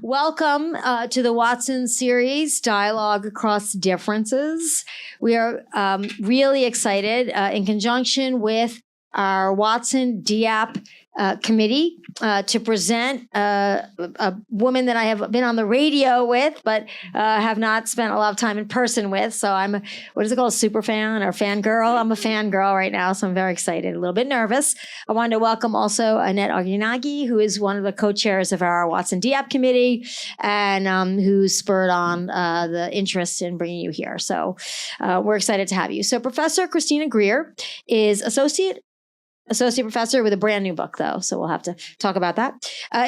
Welcome to the Watson series, Dialogue Across Differences. We are really excited in conjunction with our Watson DAP committee to present a woman that I have been on the radio with, but have not spent a lot of time in person with. So I'm, what is it called, a super fan or fangirl? I'm a fangirl right now, so I'm very excited, a little bit nervous. I wanted to welcome also Annette Ogunagi, who is one of the co-chairs of our Watson DAP committee and who spurred on the interest in bringing you here. So we're excited to have you. So Professor Christina Greer is associate professor with a brand new book, though, so we'll have to talk about that.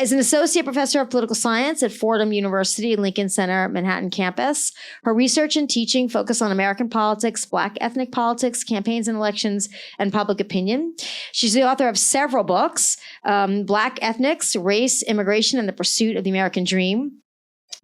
Is an associate professor of political science at Fordham University, Lincoln Center, Manhattan campus. Her research and teaching focus on American politics, Black ethnic politics, campaigns and elections, and public opinion. She's the author of several books, Black Ethnics, Race, Immigration, and the Pursuit of the American Dream.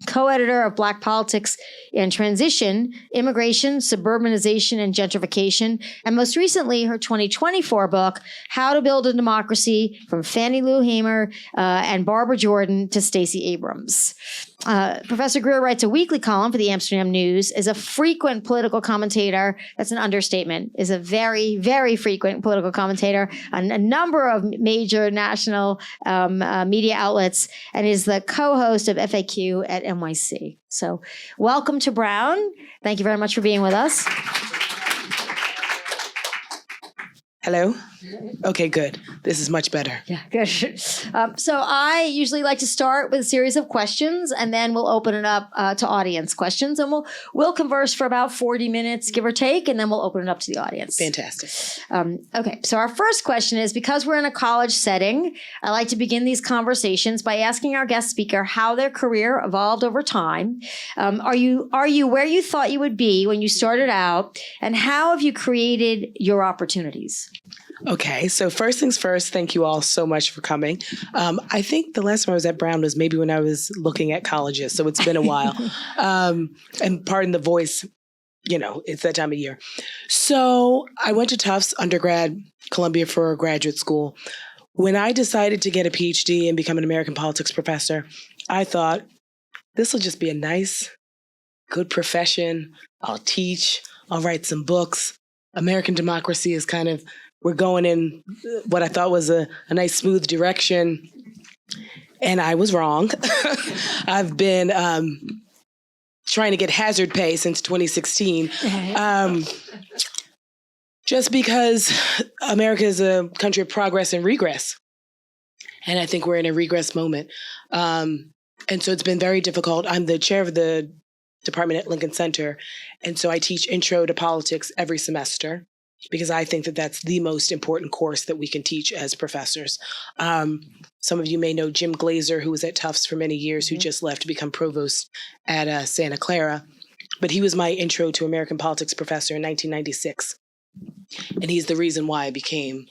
Co-editor of Black Politics and Transition, Immigration, Suburbanization, and Gentrification, and most recently, her 2024 book, How to Build a Democracy, from Fannie Lou Hamer and Barbara Jordan to Stacey Abrams. Professor Greer writes a weekly column for the Amsterdam News, is a frequent political commentator, that's an understatement, is a very, very frequent political commentator on a number of major national media outlets, and is the co-host of FAQ at NYC. So welcome to Brown. Thank you very much for being with us. Hello? Okay, good. This is much better. Yeah, good. So I usually like to start with a series of questions, and then we'll open it up to audience questions, and we'll converse for about 40 minutes, give or take, and then we'll open it up to the audience. Fantastic. Okay, so our first question is, because we're in a college setting, I like to begin these conversations by asking our guest speaker how their career evolved over time. Are you where you thought you would be when you started out, and how have you created your opportunities? Okay, so first things first, thank you all so much for coming. I think the last time I was at Brown was maybe when I was looking at colleges, so it's been a while. And pardon the voice, it's that time of year. So I went to Tufts undergrad, Columbia for graduate school. When I decided to get a PhD and become an American politics professor, I thought, this will just be a nice, good profession. I'll teach, I'll write some books. American democracy is we're going in what I thought was a nice, smooth direction. And I was wrong. I've been trying to get hazard pay since 2016. Just because America is a country of progress and regress. And I think we're in a regress moment. And so it's been very difficult. I'm the chair of the department at Lincoln Center. And so I teach intro to politics every semester, because I think that that's the most important course that we can teach as professors. Some of you may know Jim Glazer, who was at Tufts for many years, who just left to become provost at Santa Clara. But he was my intro to American politics professor in 1996. And he's the reason why I became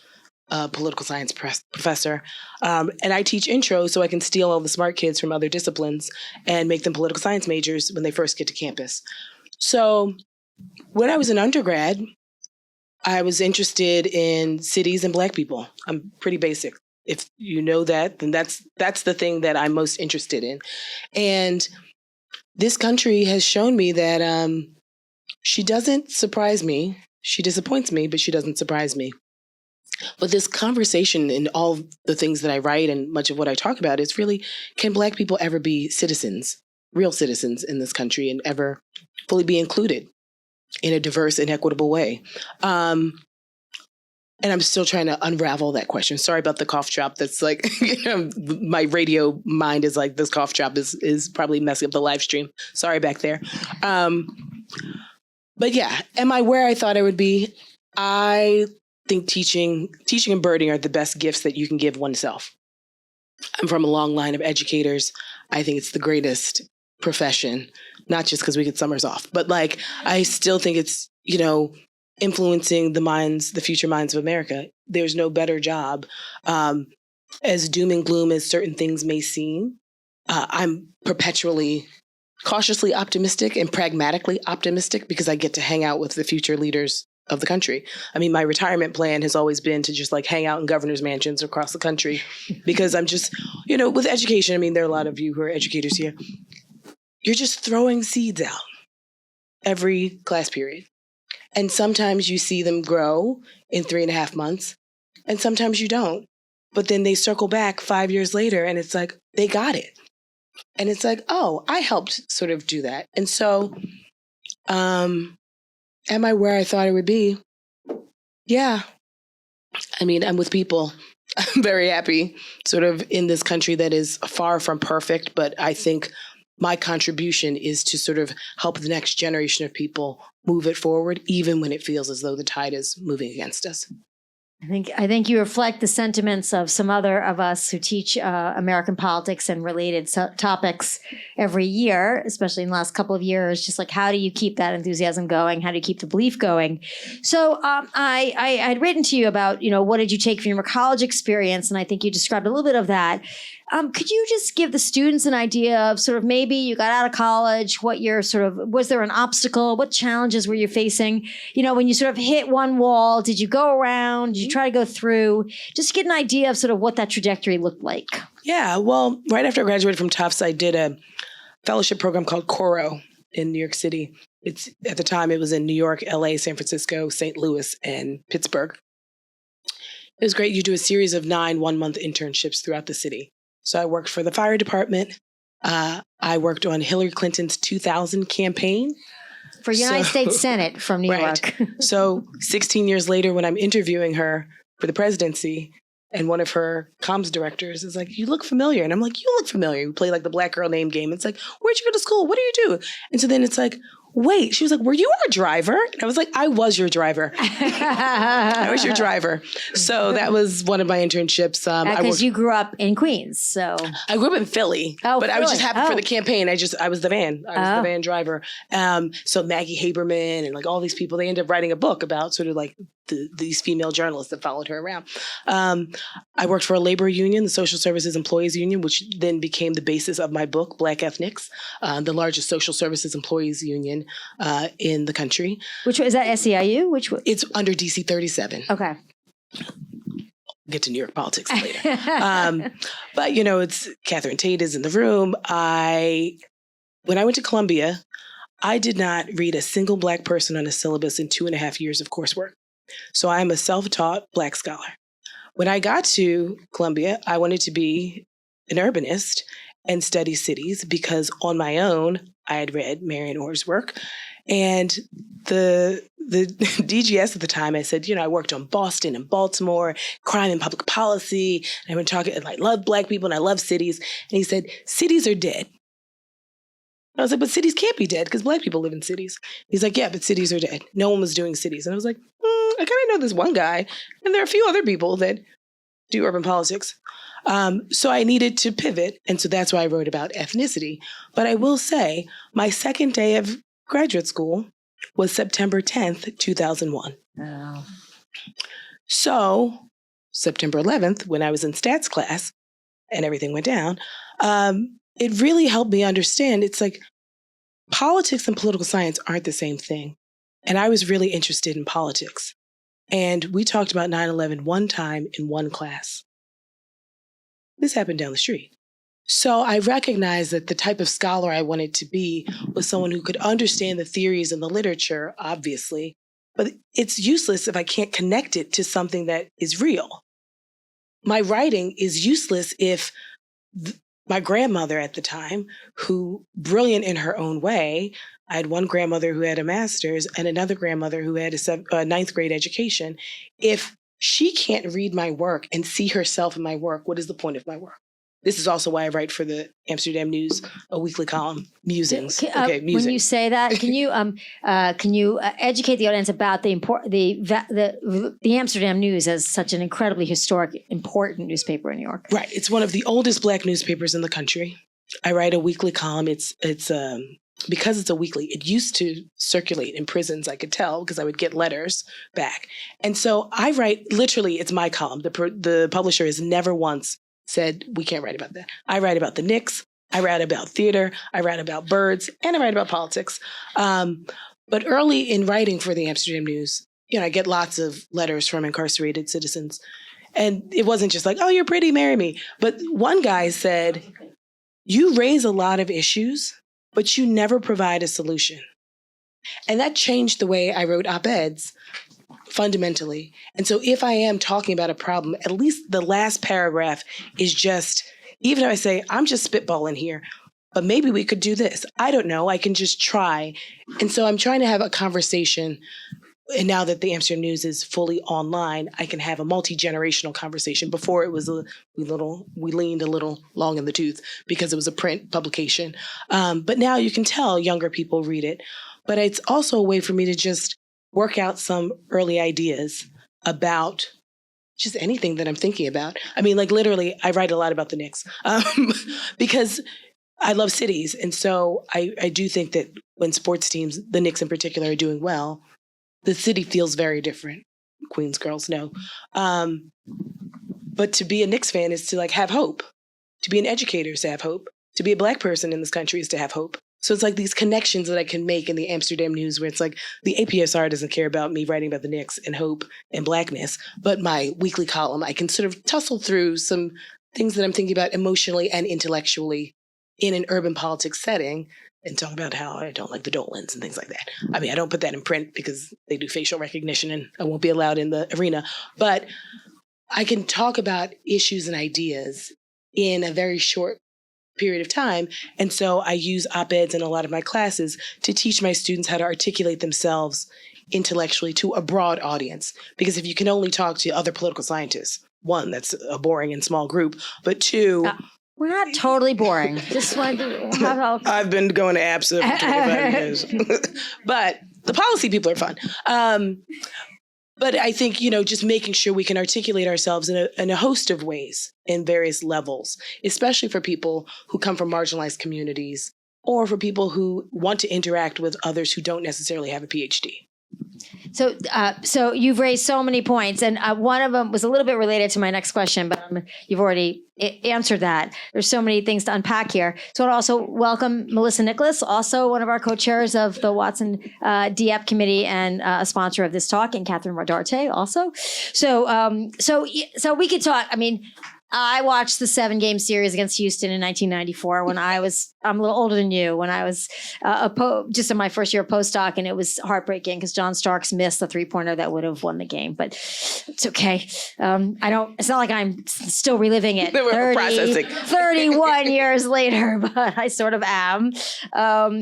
a political science professor. And I teach intro so I can steal all the smart kids from other disciplines and make them political science majors when they first get to campus. So when I was an undergrad, I was interested in cities and Black people. I'm pretty basic. If you know that, then that's the thing that I'm most interested in. And this country has shown me that she doesn't surprise me. She disappoints me, but she doesn't surprise me. But this conversation and all the things that I write and much of what I talk about is really, can Black people ever be citizens, real citizens in this country, and ever fully be included in a diverse and equitable way? And I'm still trying to unravel that question. Sorry about the cough drop. That's my radio mind is like, this cough drop is probably messing up the live stream. Sorry back there. But yeah, am I where I thought I would be? I think teaching and birding are the best gifts that you can give oneself. I'm from a long line of educators. I think it's the greatest profession, not just because we get summers off, but I still think it's, influencing the future minds of America. There's no better job. As doom and gloom as certain things may seem, I'm perpetually cautiously optimistic and pragmatically optimistic because I get to hang out with the future leaders of the country. I mean, my retirement plan has always been to just like hang out in governor's mansions across the country because I'm just, with education, I mean, there are a lot of you who are educators here. You're just throwing seeds out every class period. And sometimes you see them grow in 3.5 months, and sometimes you don't. But then they circle back 5 years later, and it's like, they got it. And it's like, oh, I helped sort of do that. And so, am I where I thought I would be? Yeah. I mean, I'm with people. I'm very happy sort of in this country that is far from perfect, but I think my contribution is to sort of help the next generation of people move it forward, even when it feels as though the tide is moving against us. I think you reflect the sentiments of some other of us who teach American politics and related topics every year, especially in the last couple of years. Just like, how do you keep that enthusiasm going? How do you keep the belief going? So I had written to you about, what did you take from your college experience? And I think you described a little bit of that. Could you just give the students an idea of sort of maybe you got out of college, what your sort of, was there an obstacle? What challenges were you facing? When you sort of hit one wall, did you go around? Did you try to go through? Just get an idea of sort of what that trajectory looked like. Yeah, well, right after I graduated from Tufts, I did a fellowship program called Coro in New York City. At the time, it was in New York, LA, San Francisco, St. Louis, and Pittsburgh. It was great. You do a series of 9 one-month internships throughout the city. So I worked for the fire department. I worked on Hillary Clinton's 2000 campaign. For United States Senate from New York. So 16 years later, when I'm interviewing her for the presidency, and one of her comms directors is like, you look familiar. And I'm like, you look familiar. We play like the black girl name game. It's like, where'd you go to school? What do you do? And so then it's like, wait, she was like, were you our driver? And I was like, I was your driver. I was your driver. So that was one of my internships. Because you grew up in Queens, so. I grew up in Philly, but I was just happy for the campaign. I was the van. I was the van driver. So Maggie Haberman and like all these people, they ended up writing a book about sort of like these female journalists that followed her around. I worked for a labor union, the Social Services Employees Union, which then became the basis of my book, Black Ethnics, the largest social services employees union in the country. Which is that SEIU? It's under DC 37. Okay. Get to New York politics later. But it's Catherine Tate is in the room. When I went to Columbia, I did not read a single Black person on a syllabus in 2.5 years of coursework. So I am a self-taught Black scholar. When I got to Columbia, I wanted to be an urbanist and study cities because on my own, I had read Marion Orr's work. And the DGS at the time, I said, I worked on Boston and Baltimore, crime and public policy. And I've been talking, and I love Black people and I love cities. And he said, cities are dead. I was like, but cities can't be dead because Black people live in cities. He's like, yeah, but cities are dead. No one was doing cities. And I was like, I kind of know this one guy. And there are a few other people that do urban politics. So I needed to pivot. And so that's why I wrote about ethnicity. But I will say my second day of graduate school was September 10th, 2001. Oh. So September 11th, when I was in stats class and everything went down, it really helped me understand it's like politics and political science aren't the same thing. And I was really interested in politics. And we talked about 9/11 one time in one class. This happened down the street. So I recognized that the type of scholar I wanted to be was someone who could understand the theories and the literature, obviously, but it's useless if I can't connect it to something that is real. My writing is useless if my grandmother at the time, who brilliant in her own way, I had one grandmother who had a master's and another grandmother who had a ninth grade education. If she can't read my work and see herself in my work, what is the point of my work? This is also why I write for the Amsterdam News, a weekly column, Musings. When you say that, can you educate the audience about the Amsterdam News as such an incredibly historic, important newspaper in New York? Right. It's one of the oldest Black newspapers in the country. I write a weekly column. It's because it's a weekly, it used to circulate in prisons, I could tell, because I would get letters back. And so I write, literally, it's my column. The publisher has never once said, we can't write about that. I write about the Knicks, I write about theater, I write about birds, and I write about politics. But early in writing for the Amsterdam News, I get lots of letters from incarcerated citizens. And it wasn't just like, oh, you're pretty, marry me. But one guy said, you raise a lot of issues, but you never provide a solution. And that changed the way I wrote op-eds fundamentally. And so if I am talking about a problem, at least the last paragraph is just, even if I say, I'm just spitballing here, but maybe we could do this. I don't know. I can just try. And so I'm trying to have a conversation. And now that the Amsterdam News is fully online, I can have a multi-generational conversation. Before it was we leaned a little long in the tooth because it was a print publication. But now you can tell younger people read it. But it's also a way for me to just work out some early ideas about just anything that I'm thinking about. I mean, like literally, I write a lot about the Knicks because I love cities. And so I do think that when sports teams, the Knicks in particular, are doing well, the city feels very different. Queens girls know. But to be a Knicks fan is to like have hope. To be an educator is to have hope. To be a Black person in this country is to have hope. So it's like these connections that I can make in the Amsterdam News where it's like the APSR doesn't care about me writing about the Knicks and hope and Blackness, but my weekly column, I can sort of tussle through some things that I'm thinking about emotionally and intellectually in an urban politics setting and talk about how I don't like the Dolans and things like that. I mean, I don't put that in print because they do facial recognition and I won't be allowed in the arena, but I can talk about issues and ideas in a very short period of time. And so I use op-eds in a lot of my classes to teach my students how to articulate themselves intellectually to a broad audience. Because if you can only talk to other political scientists, one, that's a boring and small group, but two, we're not totally boring. Just want to. I've been going to APSA for 25 years. But the policy people are fun. But I think, just making sure we can articulate ourselves in a host of ways in various levels, especially for people who come from marginalized communities or for people who want to interact with others who don't necessarily have a PhD. So you've raised so many points, and one of them was a little bit related to my next question, but you've already answered that. There's so many things to unpack here. So I'd also welcome Melissa Nicholas, also one of our co-chairs of the Watson DAP committee and a sponsor of this talk, and Catherine Rodarte also. So we could talk. I mean, I watched the 7-game series against Houston in 1994 when I'm a little older than you, when I was just in my first year of postdoc, and it was heartbreaking because John Starks missed the 3-pointer that would have won the game, but it's okay. it's not like I'm still reliving it 31 years later, but I sort of am.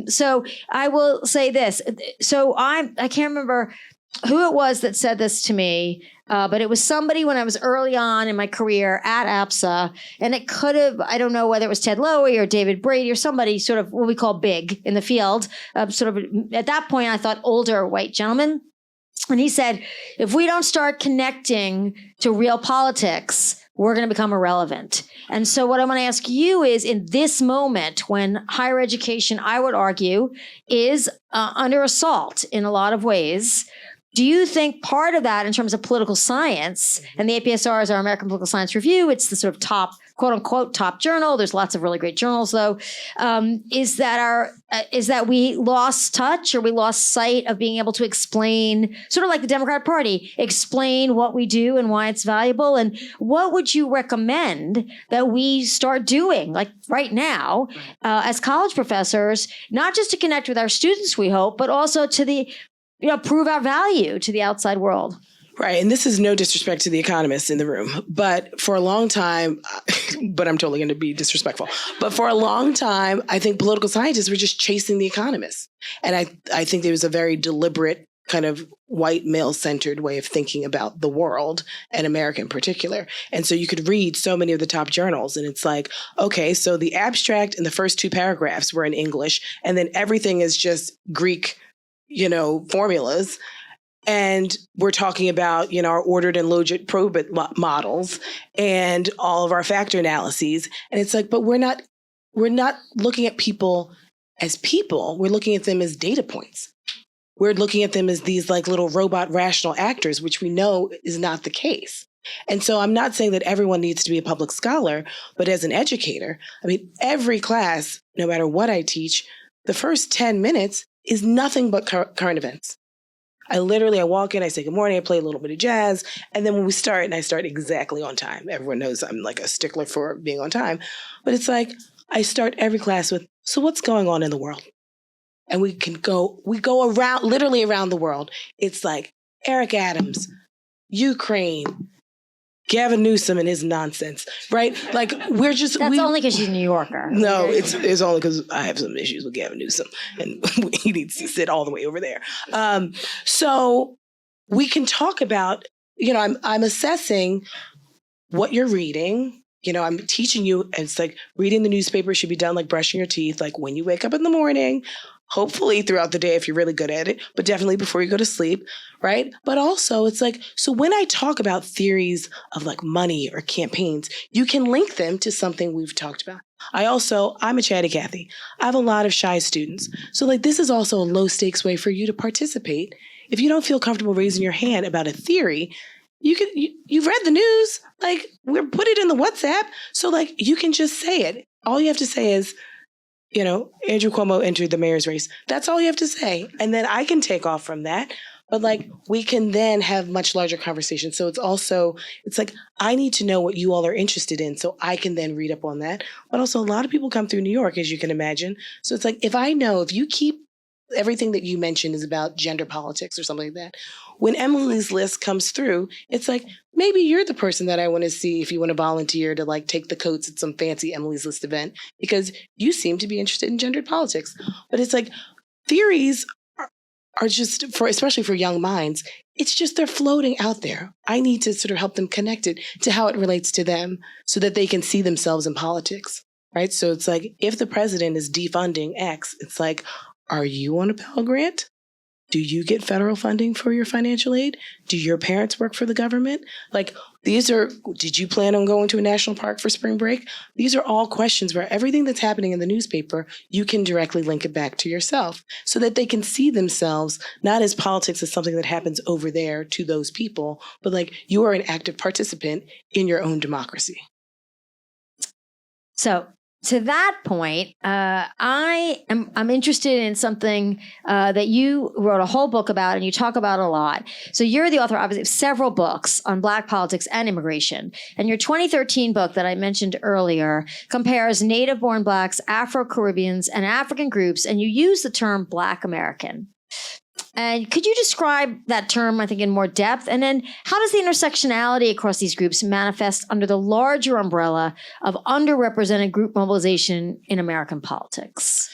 So I will say this. So I can't remember who it was that said this to me, but it was somebody when I was early on in my career at APSA, and it could have, I don't know whether it was Ted Lowy or David Brady or somebody sort of what we call big in the field, sort of at that point I thought older white gentleman. And he said, if we don't start connecting to real politics, we're going to become irrelevant. And so what I want to ask you is, in this moment when higher education, I would argue, is under assault in a lot of ways, do you think part of that in terms of political science, and the APSR is our American Political Science Review, it's the sort of top, quote unquote, top journal. There's lots of really great journals though. Is that we lost touch or we lost sight of being able to explain, sort of like the Democratic Party, explain what we do and why it's valuable? And what would you recommend that we start doing, like right now, as college professors, not just to connect with our students, we hope, but also to prove our value to the outside world? Right. And this is no disrespect to the economists in the room, but for a long time, but I'm totally going to be disrespectful, but for a long time, I think political scientists were just chasing the economists. And I think there was a very deliberate kind of white male-centered way of thinking about the world and America in particular. And so you could read so many of the top journals and it's like, okay, so the abstract in the first 2 paragraphs were in English, and then everything is just Greek formulas. And we're talking about, our ordered and logit probit models and all of our factor analyses. And it's like, but we're not looking at people as people. We're looking at them as data points. We're looking at them as these like little robot rational actors, which we know is not the case. And so I'm not saying that everyone needs to be a public scholar, but as an educator, I mean, every class, no matter what I teach, the first 10 minutes is nothing but current events. I walk in, I say good morning, I play a little bit of jazz. And then when we start, and I start exactly on time. Everyone knows I'm like a stickler for being on time. But it's like, I start every class with, so what's going on in the world? And we go around, literally around the world. It's like Eric Adams, Ukraine, Gavin Newsom and his nonsense, right? Like That's only because she's a New Yorker. No, it's only because I have some issues with Gavin Newsom and he needs to sit all the way over there. So we can talk about, I'm assessing what you're reading. I'm teaching you, and it's like reading the newspaper should be done like brushing your teeth, like when you wake up in the morning, hopefully throughout the day if you're really good at it, but definitely before you go to sleep, right? But also it's like, so when I talk about theories of like money or campaigns, you can link them to something we've talked about. I'm a chatty Cathy. I have a lot of shy students. So like this is also a low stakes way for you to participate. If you don't feel comfortable raising your hand about a theory, you've read the news, like we're put it in the WhatsApp. So like you can just say it. All you have to say is, Andrew Cuomo entered the mayor's race. That's all you have to say. And then I can take off from that. But like, we can then have much larger conversations. So it's like, I need to know what you all are interested in so I can then read up on that. But also a lot of people come through New York, as you can imagine. So it's like, if you keep everything that you mentioned is about gender politics or something like that. When Emily's list comes through, it's like, maybe you're the person that I want to see if you want to volunteer to like take the coats at some fancy Emily's List event because you seem to be interested in gendered politics. But it's like theories are just especially for young minds, it's just they're floating out there. I need to sort of help them connect it to how it relates to them so that they can see themselves in politics, right? So it's like, if the president is defunding X, it's like, are you on a Pell Grant? Do you get federal funding for your financial aid? Do your parents work for the government? Like, did you plan on going to a national park for spring break? These are all questions where everything that's happening in the newspaper, you can directly link it back to yourself so that they can see themselves not as politics as something that happens over there to those people, but like you are an active participant in your own democracy. So to that point, I'm interested in something that you wrote a whole book about and you talk about a lot. So you're the author, obviously, of several books on Black politics and immigration. And your 2013 book that I mentioned earlier compares Native-born Blacks, Afro-Caribbeans, and African groups, and you use the term Black American. And could you describe that term, I think, in more depth? And then how does the intersectionality across these groups manifest under the larger umbrella of underrepresented group mobilization in American politics?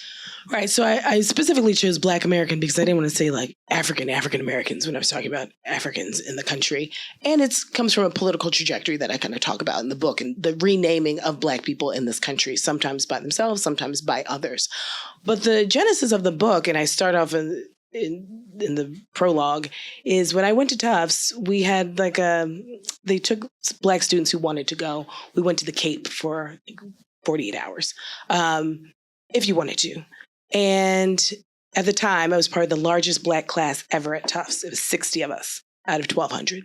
Right. So I specifically chose Black American because I didn't want to say like African Americans when I was talking about Africans in the country. And it comes from a political trajectory that I kind of talk about in the book and the renaming of Black people in this country, sometimes by themselves, sometimes by others. But the genesis of the book, and I start off in the prologue, is when I went to Tufts, we had like they took Black students who wanted to go. We went to the Cape for 48 hours, if you wanted to. And at the time, I was part of the largest Black class ever at Tufts. It was 60 of us out of 1,200.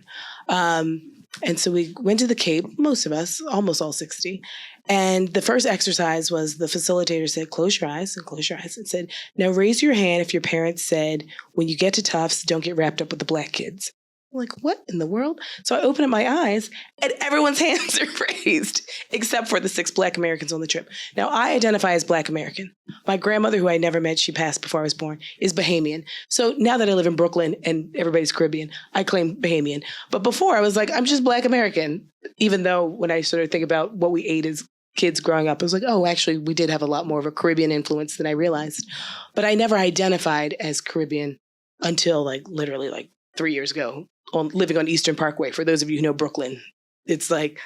And so we went to the Cape, most of us, almost all 60. And the first exercise was the facilitator said, close your eyes, and said, now raise your hand if your parents said, when you get to Tufts, don't get wrapped up with the Black kids. I'm like, what in the world? So I open up my eyes and everyone's hands are raised, except for the 6 Black Americans on the trip. Now, I identify as Black American. My grandmother, who I never met, she passed before I was born, is Bahamian. So now that I live in Brooklyn and everybody's Caribbean, I claim Bahamian. But before I was like, I'm just Black American, even though when I sort of think about what we ate as kids growing up, I was like, oh, actually, we did have a lot more of a Caribbean influence than I realized. But I never identified as Caribbean until literally 3 years ago, living on Eastern Parkway. For those of you who know Brooklyn, it's like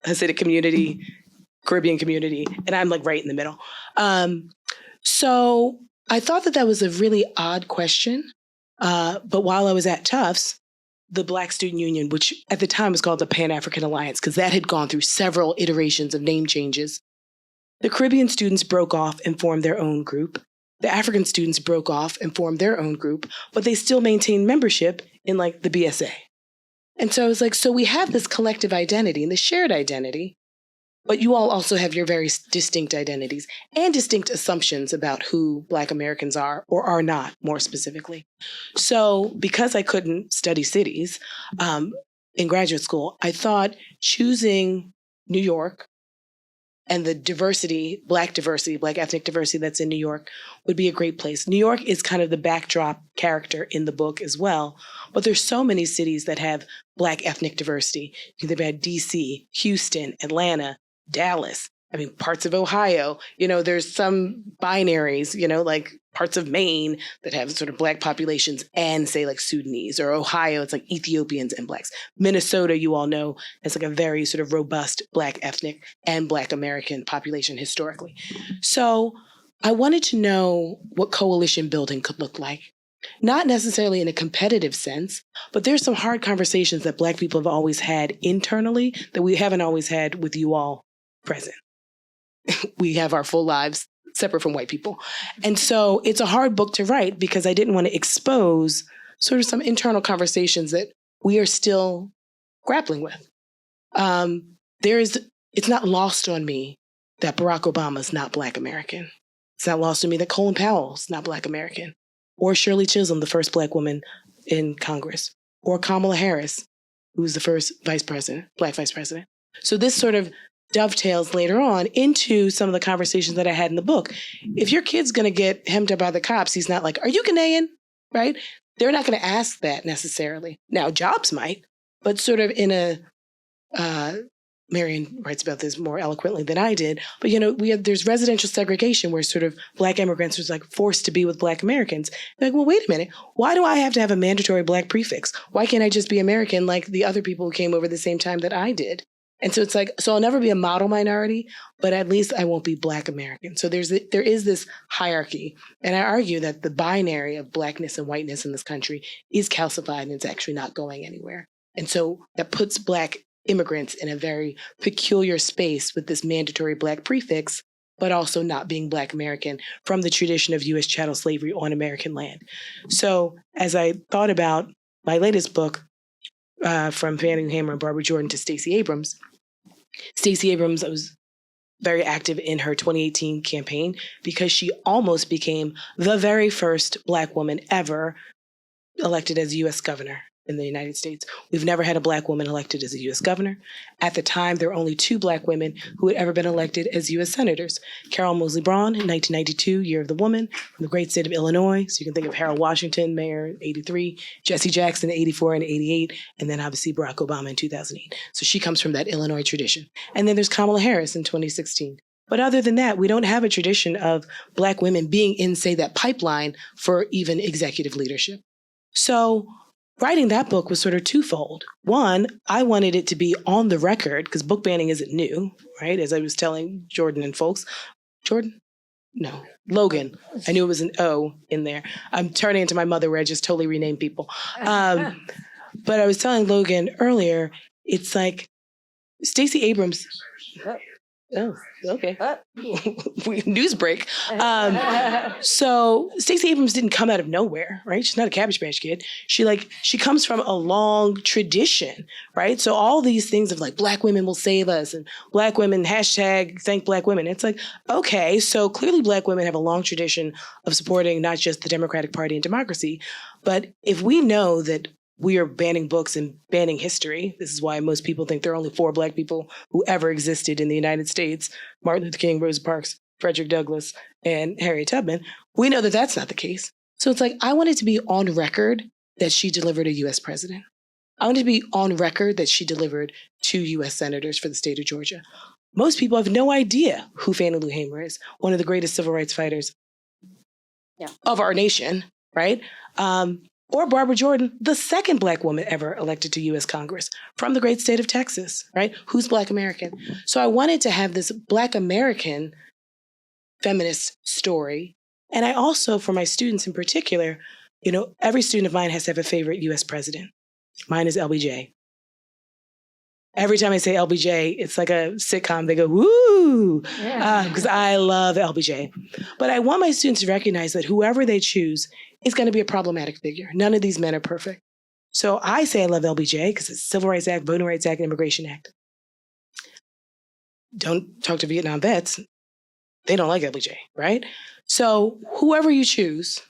Hasidic community, Caribbean community, and I'm like right in the middle. So I thought that was a really odd question. But while I was at Tufts, the Black Student Union, which at the time was called the Pan-African Alliance, because that had gone through several iterations of name changes, the Caribbean students broke off and formed their own group. The African students broke off and formed their own group, but they still maintained membership in the BSA. And so I was like, so we have this collective identity and this shared identity, But you all also have your very distinct identities and distinct assumptions about who Black Americans are or are not, more specifically. So because I couldn't study cities in graduate school, I thought choosing New York and the Black ethnic diversity that's in New York would be a great place. New York is kind of the backdrop character in the book as well, but there's so many cities that have Black ethnic diversity. You can think about DC, Houston, Atlanta, Dallas, parts of Ohio. There's some binaries, like parts of Maine that have sort of Black populations and say like Sudanese, or Ohio, it's like Ethiopians and Blacks. Minnesota, you all know, has like a very sort of robust Black ethnic and Black American population historically. So I wanted to know what coalition building could look like. Not necessarily in a competitive sense, but there's some hard conversations that Black people have always had internally that we haven't always had with you all present. We have our full lives separate from white people. And so it's a hard book to write because I didn't want to expose sort of some internal conversations that we are still grappling with. It's not lost on me that Barack Obama is not Black American. It's not lost on me that Colin Powell is not Black American, or Shirley Chisholm, the first Black woman in Congress, or Kamala Harris, who was the first Black vice president. So this sort of dovetails later on into some of the conversations that I had in the book. If your kid's going to get hemmed up by the cops, he's not like, "Are you Ghanaian?" Right? They're not going to ask that necessarily. Now, jobs might, but sort of in a, Marion writes about this more eloquently than I did, but there's residential segregation where sort of Black immigrants are like forced to be with Black Americans. They're like, well, wait a minute. Why do I have to have a mandatory Black prefix? Why can't I just be American like the other people who came over the same time that I did? And so it's like, so I'll never be a model minority, but at least I won't be Black American. So there is this hierarchy. And I argue that the binary of Blackness and whiteness in this country is calcified and it's actually not going anywhere. And so that puts Black immigrants in a very peculiar space with this mandatory Black prefix, but also not being Black American from the tradition of U.S. chattel slavery on American land. So as I thought about my latest book, from Fannie Hammer and Barbara Jordan to Stacey Abrams, I was very active in her 2018 campaign because she almost became the very first Black woman ever elected as U.S. governor in the United States. We've never had a Black woman elected as a U.S. governor. At the time, there were only 2 Black women who had ever been elected as U.S. senators. Carol Moseley Braun in 1992, Year of the Woman, from the great state of Illinois. So you can think of Harold Washington, mayor in 83, Jesse Jackson in 84 and 88, and then obviously Barack Obama in 2008. So she comes from that Illinois tradition. And then there's Kamala Harris in 2016. But other than that, we don't have a tradition of Black women being in, say, that pipeline for even executive leadership. So writing that book was sort of twofold. One, I wanted it to be on the record because book banning isn't new, right? As I was telling Jordan and folks. Jordan? No. Logan. I knew it was an O in there. I'm turning into my mother where I just totally rename people. But I was telling Logan earlier, it's like Stacey Abrams. Oh, okay. News break. So Stacey Abrams didn't come out of nowhere, right? She's not a Cabbage Patch Kid. She comes from a long tradition, right? So all these things of like Black women will save us and Black women, #thank Black women. It's like, okay, so clearly Black women have a long tradition of supporting not just the Democratic Party and democracy, but if we know that we are banning books and banning history. This is why most people think there are only 4 Black people who ever existed in the United States: Martin Luther King, Rosa Parks, Frederick Douglass, and Harriet Tubman. We know that that's not the case. So it's like, I wanted to be on record that she delivered a U.S. president. I wanted to be on record that she delivered 2 U.S. senators for the state of Georgia. Most people have no idea who Fannie Lou Hamer is, one of the greatest civil rights fighters of our nation, right? Or Barbara Jordan, the second Black woman ever elected to U.S. Congress from the great state of Texas, right? Who's Black American? So I wanted to have this Black American feminist story. And I also, for my students in particular, every student of mine has to have a favorite U.S. president. Mine is LBJ. Every time I say LBJ, it's like a sitcom. They go, woo, because I love LBJ. But I want my students to recognize that whoever they choose is going to be a problematic figure. None of these men are perfect. So I say I love LBJ because it's Civil Rights Act, Voting Rights Act, and Immigration Act. don't talk to Vietnam vets. They don't like LBJ, right? So whoever you choose,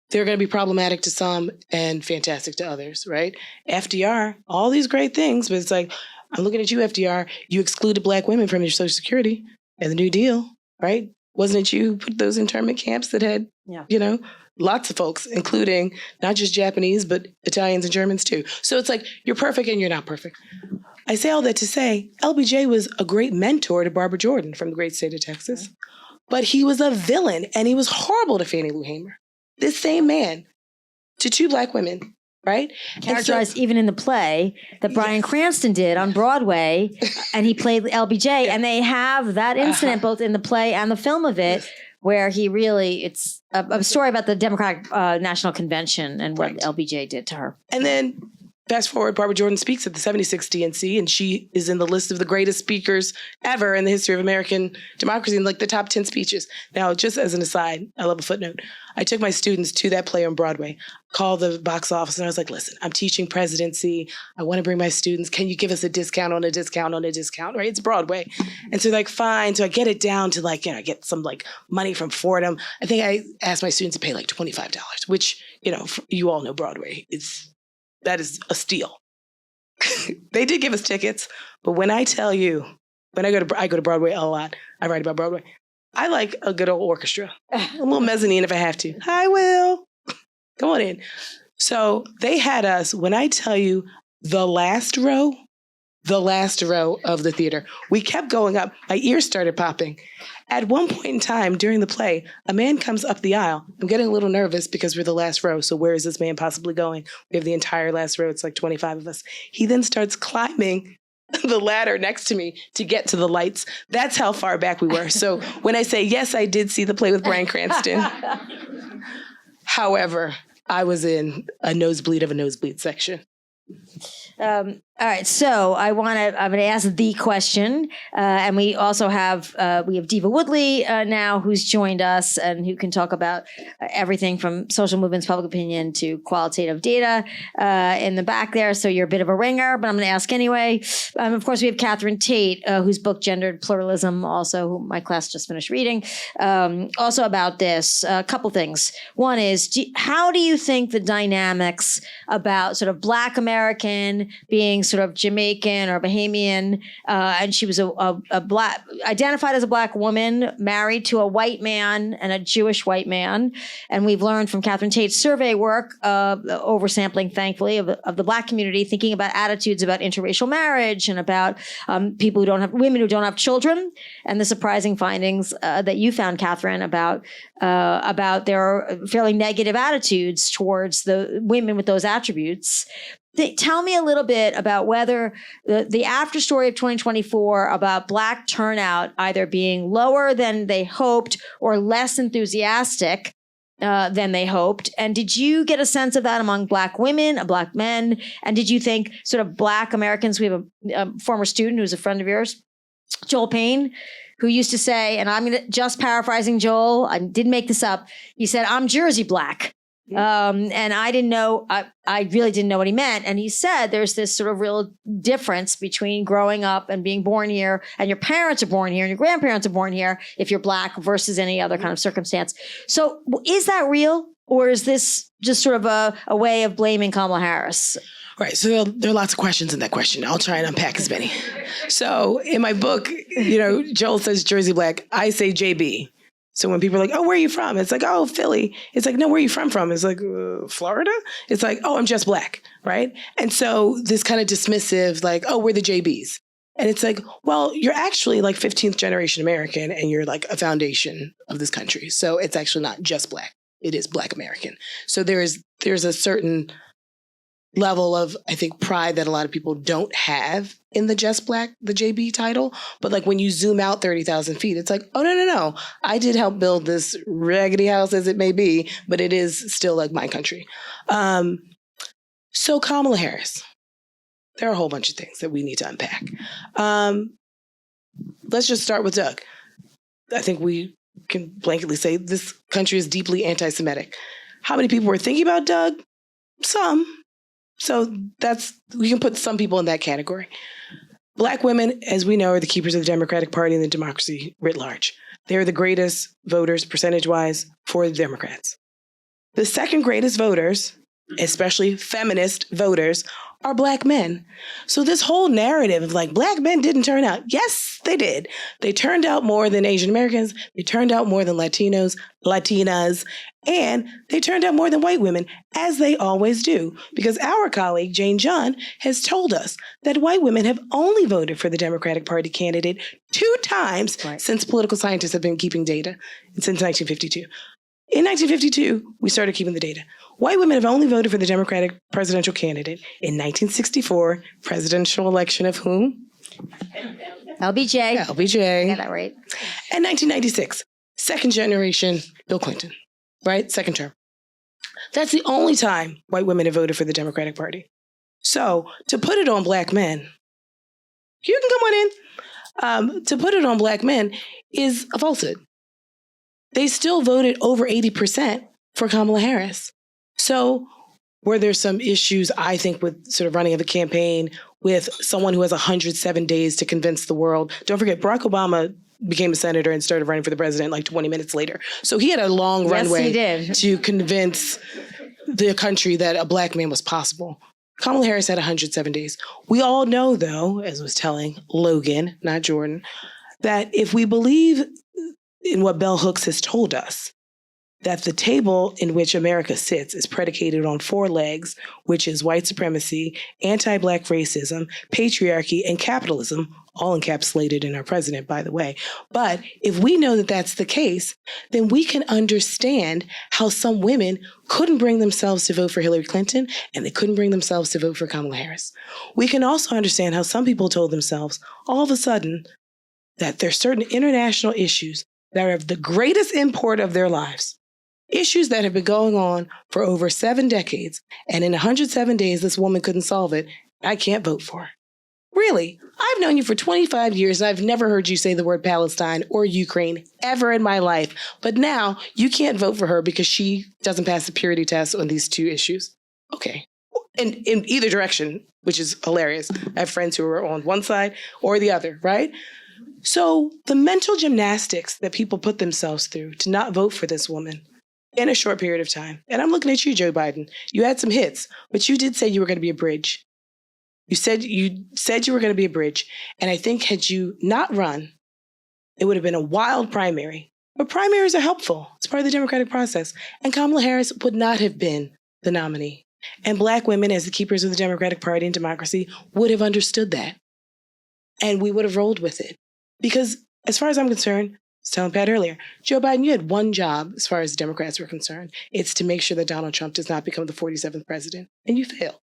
they're going to be problematic to some and fantastic to others, right? FDR, all these great things, but it's like, I'm looking at you, FDR. You excluded Black women from your Social Security and the New Deal, right? Wasn't it you put those internment camps that had, lots of folks, including not just Japanese, but Italians and Germans too. So it's like, you're perfect and you're not perfect. I say all that to say, LBJ was a great mentor to Barbara Jordan from the great state of Texas, but he was a villain and he was horrible to Fannie Lou Hamer. This same man to two Black women, right? Characterized even in the play that Bryan Cranston did on Broadway, and he played LBJ, and they have that incident both in the play and the film of it, where he really, it's a story about the Democratic National Convention and what LBJ did to her. And then fast forward, Barbara Jordan speaks at the 76th DNC, and she is in the list of the greatest speakers ever in the history of American democracy, in like the top 10 speeches. Now, just as an aside, I love a footnote. I took my students to that play on Broadway, called the box office, and I was like, listen, I'm teaching presidency. I want to bring my students. Can you give us a discount on a discount on a discount, right? It's Broadway. And so like, fine. So I get it down to like, I get some like money from Fordham. I think I asked my students to pay like $25, which, you all know Broadway. That is a steal. They did give us tickets, but when I tell you, when I go to Broadway a lot, I write about Broadway. I like a good old orchestra, a little mezzanine if I have to. Hi, Will. Come on in. So they had us, when I tell you, the last row of the theater. We kept going up. My ears started popping. At one point in time during the play, a man comes up the aisle. I'm getting a little nervous because we're the last row. So where is this man possibly going? We have the entire last row. It's like 25 of us. He then starts climbing the ladder next to me to get to the lights. That's how far back we were. So when I say, yes, I did see the play with Bryan Cranston. However, I was in a nosebleed section. All right, so I'm going to ask the question, and we also have Diva Woodley now, who's joined us and who can talk about everything from social movements, public opinion to qualitative data in the back there. So you're a bit of a ringer, but I'm going to ask anyway. Of course, we have Catherine Tate, whose book Gendered Pluralism, also who my class just finished reading, also about this. A couple things. One is, how do you think the dynamics about sort of Black American being sort of Jamaican or Bahamian, and she was a Black, identified as a Black woman, married to a white man and a Jewish white man. And we've learned from Catherine Tate's survey work, oversampling, thankfully, of the Black community, thinking about attitudes about interracial marriage and about women who don't have children, and the surprising findings that you found, Catherine, about their fairly negative attitudes towards the women with those attributes. Tell me a little bit about whether the after story of 2024 about Black turnout either being lower than they hoped or less enthusiastic than they hoped. And did you get a sense of that among Black women, Black men? And did you think sort of Black Americans? We have a former student who's a friend of yours, Joel Payne, who used to say, and I'm just paraphrasing Joel, I didn't make this up. He said, I'm Jersey Black. And I didn't know, I really didn't know what he meant. And he said there's this sort of real difference between growing up and being born here, and your parents are born here and your grandparents are born here if you're Black versus any other kind of circumstance. So is that real? Or is this just sort of a way of blaming Kamala Harris? Right. So there are lots of questions in that question. I'll try and unpack as many. So in my book, Joel says Jersey Black. I say JB. So when people are like, oh, where are you from? It's like, oh, Philly. It's like, no, where are you from? It's like, Florida? It's like, oh, I'm just Black, right? And so this kind of dismissive, like, oh, we're the JBs. And it's like, well, you're actually like 15th generation American and you're like a foundation of this country. So it's actually not just Black. It is Black American. So there's a certain level of, I think, pride that a lot of people don't have in the just Black, the JB title. But like when you zoom out 30,000 feet, it's like, oh, no. I did help build this raggedy house as it may be, but it is still like my country. So Kamala Harris, there are a whole bunch of things that we need to unpack. Let's just start with Doug. I think we can blanketly say this country is deeply anti-Semitic. How many people were thinking about Doug? Some. So we can put some people in that category. Black women, as we know, are the keepers of the Democratic Party and the democracy writ large. They're the greatest voters, percentage-wise, for the Democrats. The second greatest voters, especially feminist voters, are Black men. So this whole narrative of like, Black men didn't turn out. Yes, they did. They turned out more than Asian Americans. They turned out more than Latinos, Latinas, and they turned out more than white women, as they always do. Because our colleague, Jane John, has told us that white women have only voted for the Democratic Party candidate 2 times since political scientists have been keeping data, since 1952. In 1952, we started keeping the data. White women have only voted for the Democratic presidential candidate in 1964, presidential election of whom? LBJ. LBJ. Yeah, that right. And 1996, second generation Bill Clinton, right? Second term. That's the only time white women have voted for the Democratic Party. So to put it on Black men, you can come on in. To put it on Black men is a falsehood. They still voted over 80% for Kamala Harris. So were there some issues, I think, with sort of running of a campaign with someone who has 107 days to convince the world? Don't forget, Barack Obama became a senator and started running for the president like 20 minutes later. So he had a long runway to convince the country that a Black man was possible. Kamala Harris had 107 days. We all know, though, as I was telling Logan, not Jordan, that if we believe in what Bell Hooks has told us, that the table in which America sits is predicated on 4 legs, which is white supremacy, anti-Black racism, patriarchy, and capitalism, all encapsulated in our president, by the way. But if we know that that's the case, then we can understand how some women couldn't bring themselves to vote for Hillary Clinton, and they couldn't bring themselves to vote for Kamala Harris. We can also understand how some people told themselves, all of a sudden, that there's certain international issues that are of the greatest import of their lives. Issues that have been going on for over 7 decades, and in 107 days, this woman couldn't solve it. I can't vote for her. Really? I've known you for 25 years, and I've never heard you say the word Palestine or Ukraine ever in my life. But now you can't vote for her because she doesn't pass the purity test on these 2 issues. Okay. And in either direction, which is hilarious. I have friends who are on one side or the other, right? So the mental gymnastics that people put themselves through to not vote for this woman in a short period of time. And I'm looking at you, Joe Biden. You had some hits, but you did say you were going to be a bridge. You said you were going to be a bridge. And I think had you not run, it would have been a wild primary. But primaries are helpful. It's part of the democratic process. And Kamala Harris would not have been the nominee. And Black women, as the keepers of the Democratic Party and democracy, would have understood that. And we would have rolled with it. Because as far as I'm concerned, I was telling Pat earlier, Joe Biden, you had one job as far as the Democrats were concerned. It's to make sure that Donald Trump does not become the 47th president. And you failed.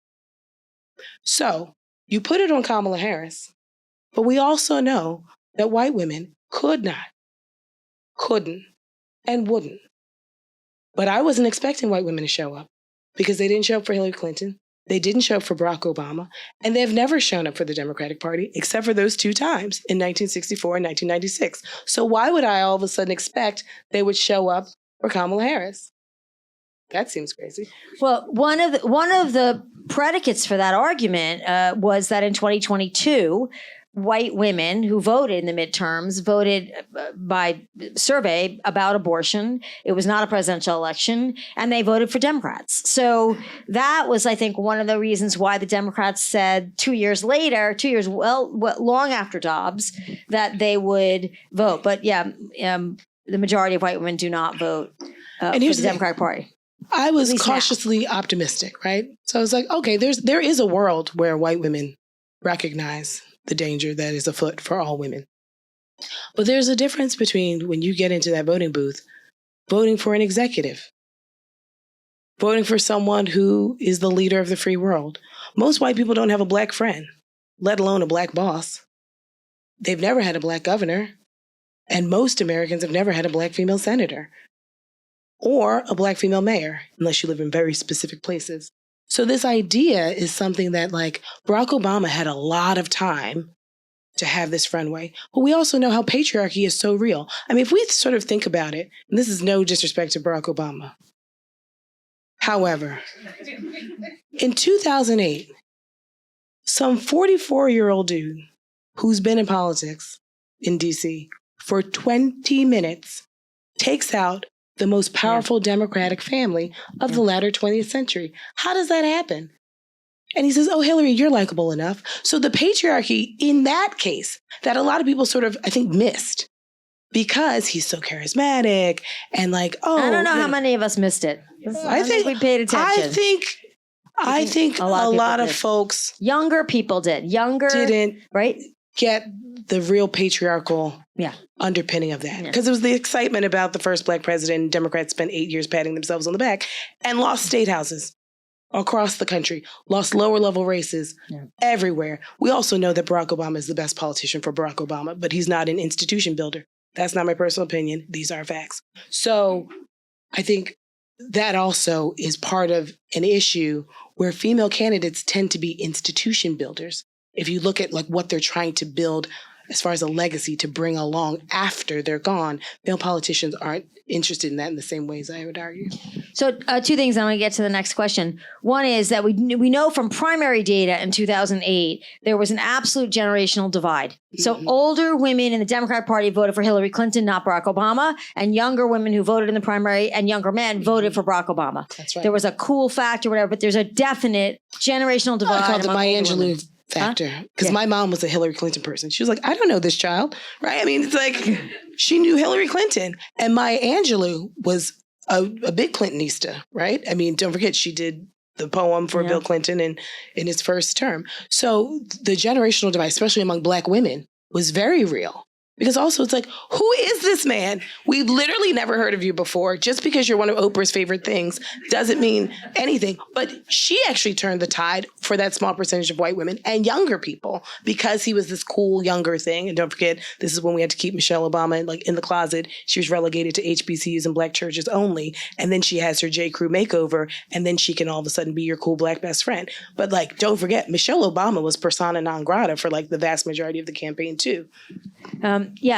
So you put it on Kamala Harris. But we also know that white women could not, couldn't, and wouldn't. But I wasn't expecting white women to show up because they didn't show up for Hillary Clinton. They didn't show up for Barack Obama, and they've never shown up for the Democratic Party except for those 2 times in 1964 and 1996. So why would I all of a sudden expect they would show up for Kamala Harris? That seems crazy. Well, one of the predicates for that argument was that in 2022, white women who voted in the midterms voted by survey about abortion. It was not a presidential election, and they voted for Democrats. So that was, I think, one of the reasons why the Democrats said 2 years later, long after Dobbs, that they would vote. But yeah, the majority of white women do not vote for the Democratic Party. I was cautiously optimistic, right? So I was like, okay, there is a world where white women recognize the danger that is afoot for all women. But there's a difference between when you get into that voting booth, voting for an executive, voting for someone who is the leader of the free world. Most white people don't have a Black friend, let alone a Black boss. They've never had a Black governor, and most Americans have never had a Black female senator or a Black female mayor, unless you live in very specific places. So this idea is something that, like, Barack Obama had a lot of time to have this runway. But we also know how patriarchy is so real. I mean, if we sort of think about it, and this is no disrespect to Barack Obama. However, in 2008, some 44-year-old dude who's been in politics in DC for 20 minutes takes out the most powerful Democratic family of the latter 20th century. How does that happen? And he says, oh, Hillary, you're likable enough. So the patriarchy in that case that a lot of people sort of, I think, missed because he's so charismatic and like, oh. I don't know how many of us missed it. I think we paid attention. I think a lot of folks. Younger people didn't right? Get the real patriarchal underpinning of that. Because it was the excitement about the first Black president, and Democrats spent 8 years patting themselves on the back and lost state houses across the country, lost lower level races everywhere. We also know that Barack Obama is the best politician for Barack Obama, but he's not an institution builder. That's not my personal opinion. These are facts. So I think that also is part of an issue where female candidates tend to be institution builders. If you look at like what they're trying to build as far as a legacy to bring along after they're gone, male politicians aren't interested in that in the same ways, I would argue. So two things, I'm going to get to the next question. One is that we know from primary data in 2008, there was an absolute generational divide. So older women in the Democratic Party voted for Hillary Clinton, not Barack Obama, and younger women who voted in the primary and younger men voted for Barack Obama. That's right. There was a cool factor, whatever, but there's a definite generational divide. I called it Maya Angelou factor because my mom was a Hillary Clinton person. She was like, I don't know this child, right? I mean, it's like she knew Hillary Clinton, and Maya Angelou was a big Clintonista, right? I mean, don't forget she did the poem for Bill Clinton in his first term. So the generational divide, especially among Black women, was very real. Because also it's like, who is this man? We've literally never heard of you before. Just because you're one of Oprah's favorite things doesn't mean anything. But she actually turned the tide for that small percentage of white women and younger people because he was this cool younger thing. And don't forget, this is when we had to keep Michelle Obama in the closet. She was relegated to HBCUs and Black churches only. And then she has her J. Crew makeover. And then she can all of a sudden be your cool Black best friend. But don't forget, Michelle Obama was persona non grata for the vast majority of the campaign too.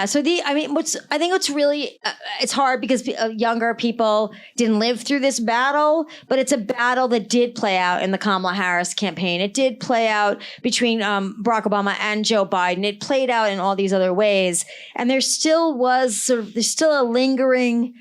So I think what's really, it's hard because younger people didn't live through this battle, but it's a battle that did play out in the Kamala Harris campaign. It did play out between Barack Obama and Joe Biden. It played out in all these other ways. And there still was there's still a lingering,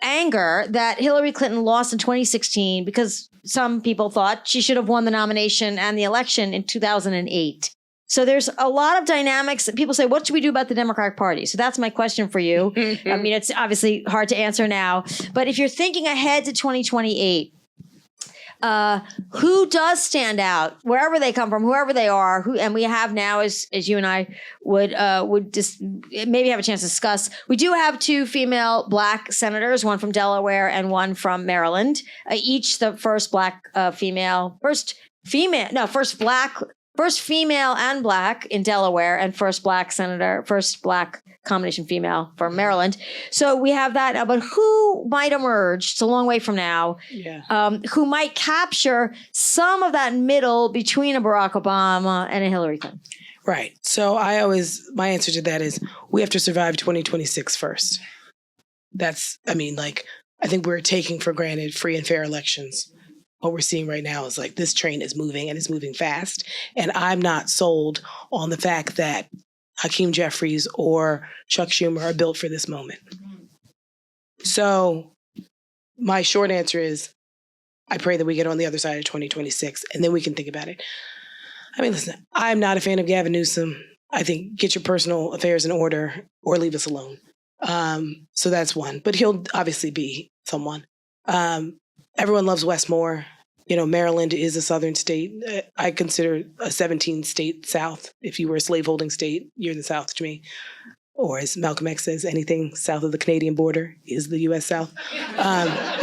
anger that Hillary Clinton lost in 2016 because some people thought she should have won the nomination and the election in 2008. So there's a lot of dynamics that people say, what should we do about the Democratic Party? So that's my question for you. I mean, it's obviously hard to answer now, but if you're thinking ahead to 2028, who does stand out, wherever they come from, whoever they are, and we have now, as you and I would just maybe have a chance to discuss. We do have two female Black senators, one from Delaware and one from Maryland, each the first first female and Black in Delaware, and first Black combination female from Maryland. So we have that, but who might emerge, it's a long way from now, who might capture some of that middle between a Barack Obama and a Hillary Clinton? Right. So my answer to that is we have to survive 2026 first. I think we're taking for granted free and fair elections. What we're seeing right now is this train is moving and it's moving fast. And I'm not sold on the fact that Hakeem Jeffries or Chuck Schumer are built for this moment. So my short answer is I pray that we get on the other side of 2026 and then we can think about it. I mean, listen, I'm not a fan of Gavin Newsom. I think get your personal affairs in order or leave us alone. So that's one. But he'll obviously be someone. Everyone loves Westmore. Maryland is a southern state. I consider a 17-state South. If you were a slaveholding state, you're in the South to me. Or as Malcolm X says, anything south of the Canadian border is the U.S. South. I'm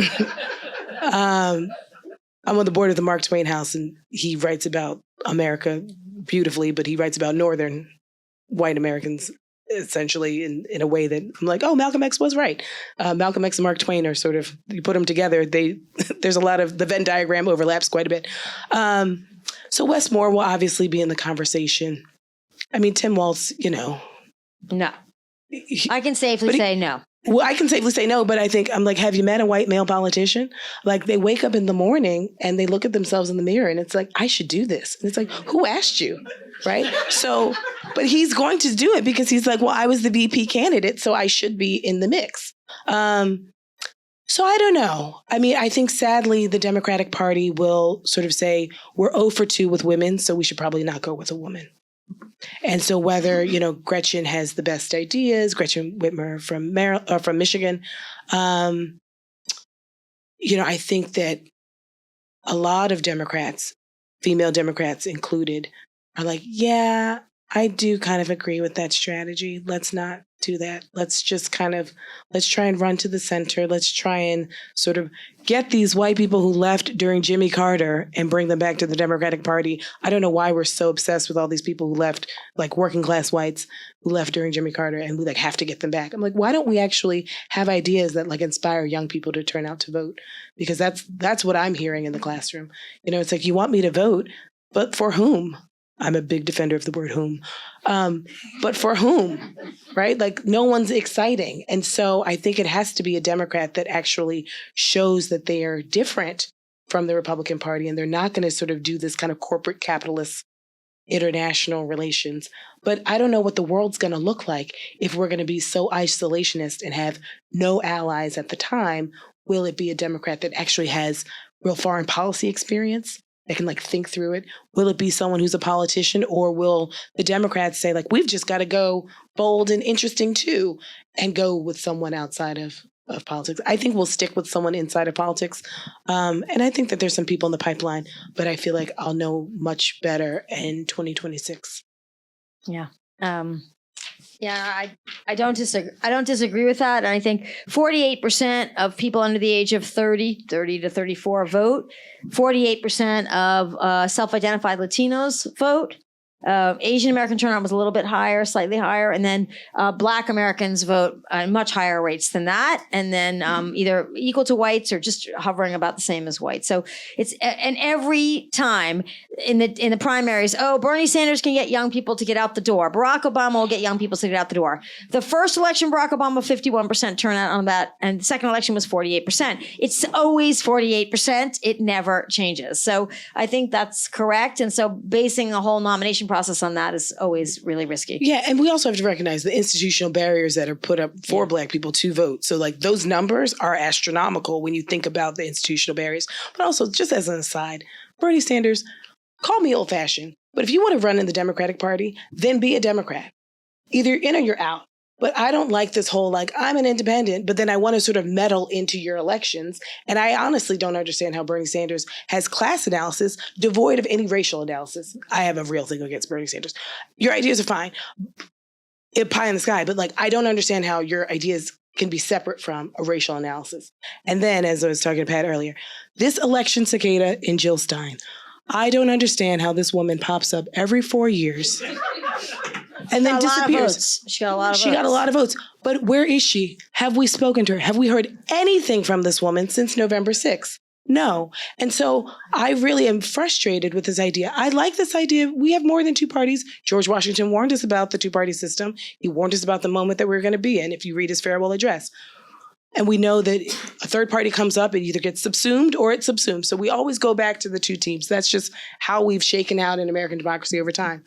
on the board of the Mark Twain House, and he writes about America beautifully, but he writes about northern white Americans essentially in a way that I'm like, oh, Malcolm X was right. Malcolm X and Mark Twain are sort of, you put them together, there's a lot of, the Venn diagram overlaps quite a bit. So Westmore will obviously be in the conversation. I mean, Tim Walz, No. I can safely say no. Well, I can safely say no, but I think, have you met a white male politician? They wake up in the morning and they look at themselves in the mirror and it's like, I should do this. And it's like, who asked you? Right? So But he's going to do it because he's like, well, I was the VP candidate, so I should be in the mix. So I don't know. I mean, I think sadly the Democratic Party will sort of say we're 0 for 2 with women, so we should probably not go with a woman. And so whether, Gretchen has the best ideas, Gretchen Whitmer from Michigan, I think that a lot of Democrats, female Democrats included, are like, yeah, I do kind of agree with that strategy. Let's not do that. Let's try and run to the center. Let's try and sort of get these white people who left during Jimmy Carter and bring them back to the Democratic Party. I don't know why we're so obsessed with all these people who left, like working class whites who left during Jimmy Carter, and we have to get them back. I'm like, why don't we actually have ideas that inspire young people to turn out to vote? Because that's what I'm hearing in the classroom. It's like, you want me to vote, but for whom? I'm a big defender of the word whom. But for whom, right? No one's exciting. And so I think it has to be a Democrat that actually shows that they are different from the Republican Party, and they're not going to sort of do this kind of corporate capitalist international relations. But I don't know what the world's going to look like if we're going to be so isolationist and have no allies at the time. Will it be a Democrat that actually has real foreign policy experience? They can think through it. Will it be someone who's a politician, or will the Democrats say we've just got to go bold and interesting too and go with someone outside of politics? I think we'll stick with someone inside of politics. And I think that there's some people in the pipeline, but I feel like I'll know much better in 2026. Yeah. I don't disagree. I don't disagree with that. And I think 48% of people under the age of 30 to 34 vote. 48% of self-identified Latinos vote. Asian American turnout was a little bit higher, slightly higher. And then Black Americans vote at much higher rates than that. And then either equal to whites or just hovering about the same as whites. So and every time in the primaries, Bernie Sanders can get young people to get out the door. Barack Obama will get young people to get out the door. The first election, Barack Obama, 51% turnout on that. And the second election was 48%. It's always 48%. It never changes. So I think that's correct. And so basing a whole nomination process on that is always really risky. Yeah, and we also have to recognize the institutional barriers that are put up for Black people to vote. So those numbers are astronomical when you think about the institutional barriers. But also, just as an aside, Bernie Sanders, call me old-fashioned, but if you want to run in the Democratic Party, then be a Democrat. Either in or you're out. But I don't like this whole, I'm an independent, but then I want to sort of meddle into your elections. And I honestly don't understand how Bernie Sanders has class analysis devoid of any racial analysis. I have a real thing against Bernie Sanders. Your ideas are fine. Pie in the sky. But I don't understand how your ideas can be separate from a racial analysis. And then, as I was talking to Pat earlier, this election cicada in Jill Stein. I don't understand how this woman pops up every 4 years and then disappears. She got a lot of votes. She got a lot of votes. But where is she? Have we spoken to her? Have we heard anything from this woman since November 6th? No. And so I really am frustrated with this idea. I like this idea. We have more than two parties. George Washington warned us about the two-party system. He warned us about the moment that we're going to be in, if you read his farewell address. And we know that a third party comes up, it either gets subsumed or it's subsumed. So we always go back to the two teams. That's just how we've shaken out in American democracy over time.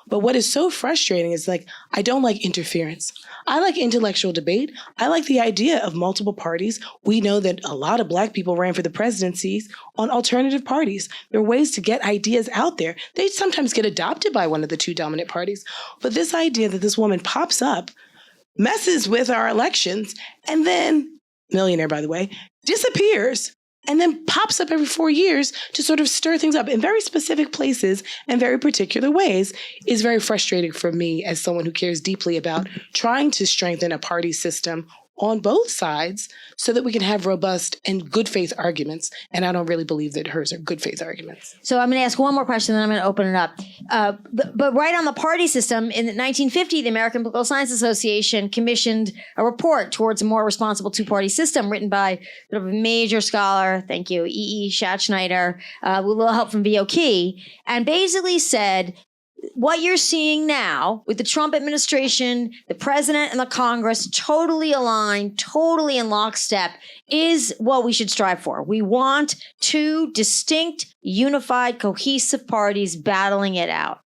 But what is so frustrating is I don't like interference. I like intellectual debate. I like the idea of multiple parties. We know that a lot of Black people ran for the presidencies on alternative parties. There are ways to get ideas out there. They sometimes get adopted by one of the two dominant parties. But this idea that this woman pops up, messes with our elections, and then, millionaire by the way, disappears, and then pops up every 4 years to sort of stir things up in very specific places and very particular ways is very frustrating for me as someone who cares deeply about trying to strengthen a party system on both sides so that we can have robust and good faith arguments. And I don't really believe that hers are good faith arguments. So I'm going to ask one more question, then I'm going to open it up. But right on the party system, in 1950, the American Political Science Association commissioned a report towards a more responsible two-party system written by sort of a major scholar, thank you, E.E. Schatzschneider, with a little help from V.O. Key, and basically said, what you're seeing now with the Trump administration, the president and the Congress totally aligned, totally in lockstep, is what we should strive for. We want two distinct, unified, cohesive parties battling it out.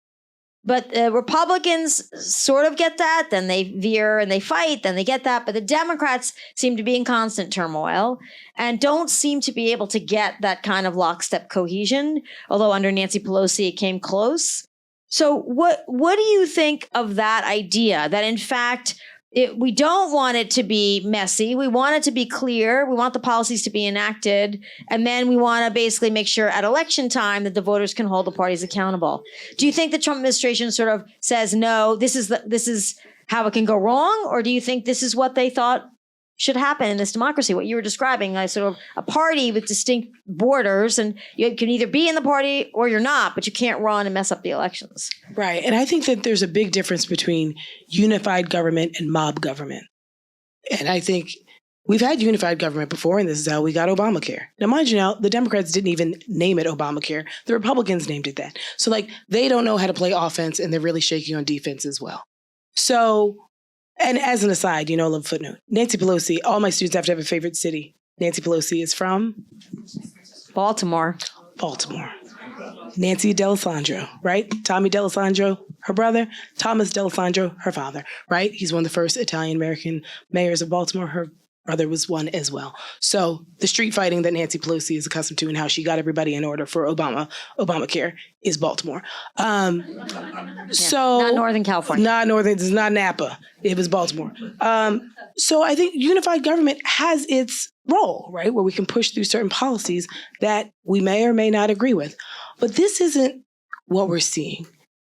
But Republicans sort of get that, then they veer and they fight, then they get that. But the Democrats seem to be in constant turmoil and don't seem to be able to get that kind of lockstep cohesion, although under Nancy Pelosi it came close. So what do you think of that idea, that in fact we don't want it to be messy. We want it to be clear. We want the policies to be enacted. And then we want to basically make sure at election time that the voters can hold the parties accountable. Do you think the Trump administration sort of says, no, this is how it can go wrong? Or do you think this is what they thought should happen in this democracy? What you were describing, like sort of a party with distinct borders, and you can either be in the party or you're not, but you can't run and mess up the elections. Right. And I think that there's a big difference between unified government and mob government. And I think we've had unified government before, and this is how we got Obamacare. Now, mind you now, the Democrats didn't even name it Obamacare. The Republicans named it that. So like they don't know how to play offense, and they're really shaky on defense as well. So, and as an aside, a little footnote, Nancy Pelosi, all my students have to have a favorite city. Nancy Pelosi is from? Baltimore. Nancy D'Alessandro, right? Tommy D'Alessandro, her brother. Thomas D'Alessandro, her father, right? He's one of the first Italian-American mayors of Baltimore. Her brother was one as well. So the street fighting that Nancy Pelosi is accustomed to and how she got everybody in order for Obamacare is Baltimore. So not Northern California. This is not Napa. It was Baltimore. So I think unified government has its role, right? Where we can push through certain policies that we may or may not agree with. But this isn't what we're seeing,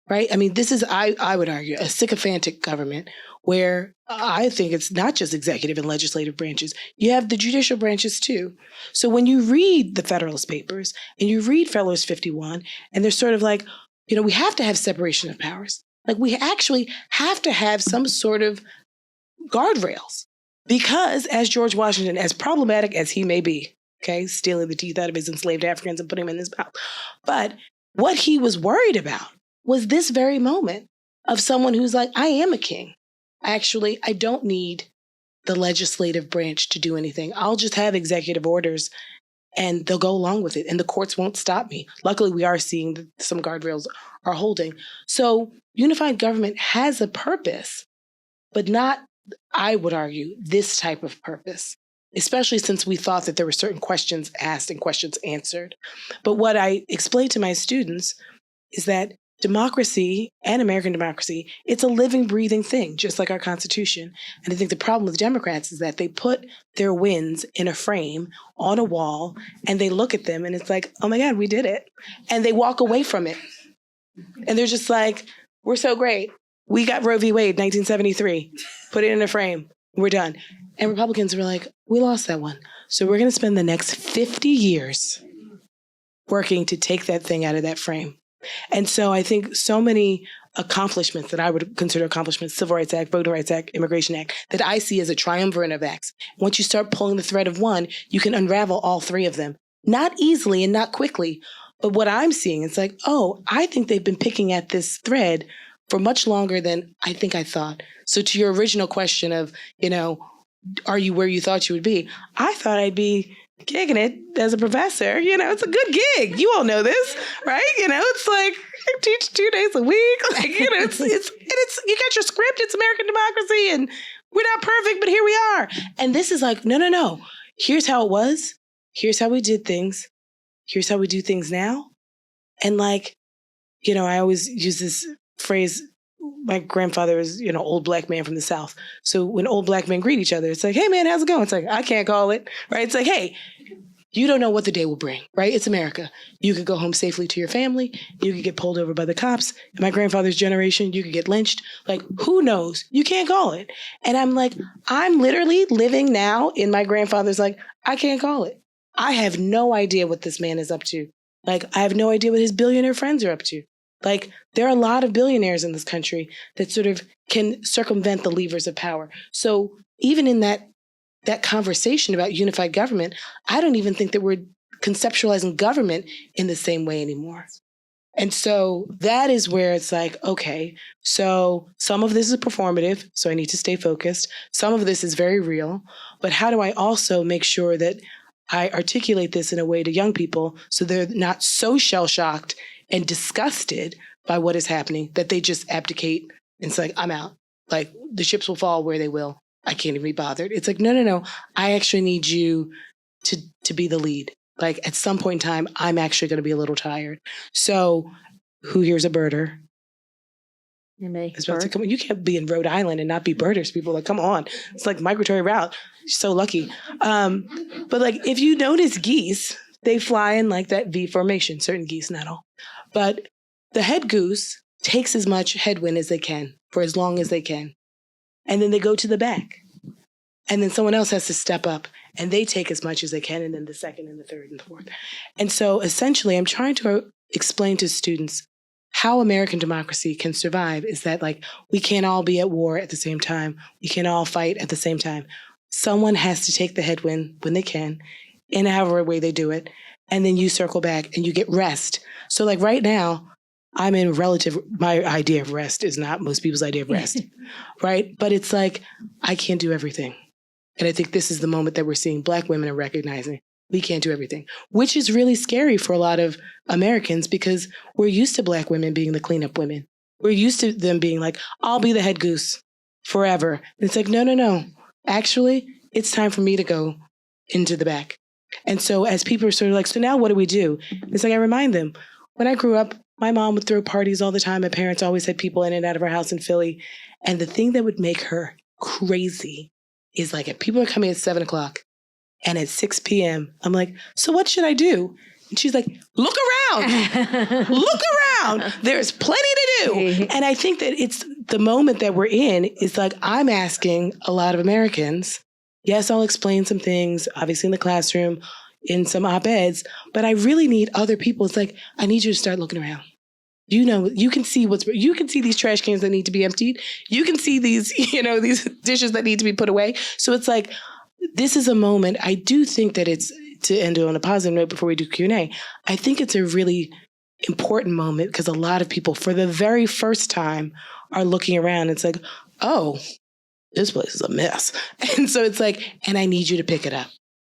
right? I mean, this is, I would argue, a sycophantic government where I think it's not just executive and legislative branches. You have the judicial branches too. So when you read the Federalist Papers and you read Federalist 51, and they're sort of like, we have to have separation of powers. Like we actually have to have some sort of guardrails because as George Washington, as problematic as he may be, okay, stealing the teeth out of his enslaved Africans and putting them in his mouth. But what he was worried about was this very moment of someone who's like, I am a king. Actually, I don't need the legislative branch to do anything. I'll just have executive orders and they'll go along with it and the courts won't stop me. Luckily, we are seeing that some guardrails are holding. So unified government has a purpose, but not, I would argue, this type of purpose, especially since we thought that there were certain questions asked and questions answered. But what I explain to my students is that democracy and American democracy, it's a living, breathing thing, just like our Constitution. And I think the problem with Democrats is that they put their wins in a frame on a wall and they look at them and it's like, oh my God, we did it. And they walk away from it. And they're just like, we're so great. We got Roe v. Wade, 1973, put it in a frame. We're done. And Republicans were like, we lost that one. So we're going to spend the next 50 years working to take that thing out of that frame. And so I think so many accomplishments that I would consider accomplishments, Civil Rights Act, Voting Rights Act, Immigration Act, that I see as a triumvirate of acts. Once you start pulling the thread of one, you can unravel all three of them. Not easily and not quickly, but what I'm seeing, it's like, oh, I think they've been picking at this thread for much longer than I think I thought. So to your original question of, are you where you thought you would be? I thought I'd be gigging it as a professor. It's a good gig. You all know this, right? It's like I teach 2 days a week. Like, it's you got your script. It's American democracy, and we're not perfect, but here we are. And this is like, no. Here's how it was. Here's how we did things. Here's how we do things now. And I always use this phrase. My grandfather was, old black man from the South. So when old black men greet each other, it's like, hey, man, how's it going? It's like, I can't call it, right? It's like, hey, you don't know what the day will bring, right? It's America. You could go home safely to your family. You could get pulled over by the cops. In my grandfather's generation, you could get lynched. Like, who knows? You can't call it. And I'm like, I'm literally living now in my grandfather's I can't call it. I have no idea what this man is up to. I have no idea what his billionaire friends are up to. There are a lot of billionaires in this country that sort of can circumvent the levers of power. So even in that conversation about unified government, I don't even think that we're conceptualizing government in the same way anymore. And so that is where it's like, okay, so some of this is performative, so I need to stay focused. Some of this is very real, but how do I also make sure that I articulate this in a way to young people so they're not so shell-shocked and disgusted by what is happening that they just abdicate and it's like, I'm out. Like, the ships will fall where they will. I can't even be bothered. It's like, no. I actually need you to be the lead. Like, at some point in time, I'm actually going to be a little tired. So who here's a birder? Come on, you can't be in Rhode Island and not be birders. People are like, come on. It's like migratory route. You're so lucky. But like, if you notice geese, they fly in like that V formation, certain geese, not all. But the head goose takes as much headwind as they can for as long as they can. And then they go to the back. And then someone else has to step up and they take as much as they can. And then the second and the third and the fourth. And so essentially, I'm trying to explain to students how American democracy can survive is that, like, we can't all be at war at the same time. We can't all fight at the same time. Someone has to take the headwind when they can, in however way they do it, and then you circle back and you get rest. So, like, right now, I'm in my idea of rest is not most people's idea of rest, right? But it's like, I can't do everything. And I think this is the moment that we're seeing Black women are recognizing we can't do everything, which is really scary for a lot of Americans because we're used to Black women being the cleanup women. We're used to them being like, I'll be the head goose forever. And it's like, no. Actually, it's time for me to go into the back. And so as people are sort of like, so now what do we do? It's like, I remind them, when I grew up, my mom would throw parties all the time. My parents always had people in and out of our house in Philly. And the thing that would make her crazy is like, if people are coming at 7 o'clock, and at 6 p.m., I'm like, so what should I do? And she's like, look around. Look around. There's plenty to do. And I think that it's the moment that we're in is like, I'm asking a lot of Americans, yes, I'll explain some things, obviously in the classroom, in some op-eds, but I really need other people. It's like, I need you to start looking around. You know, you can see you can see these trash cans that need to be emptied. You can see these, these dishes that need to be put away. So it's like, this is a moment, I do think that it's, to end on a positive note before we do Q&A, I think it's a really important moment because a lot of people, for the very first time, are looking around. It's like, oh, this place is a mess. And so it's like, and I need you to pick it up.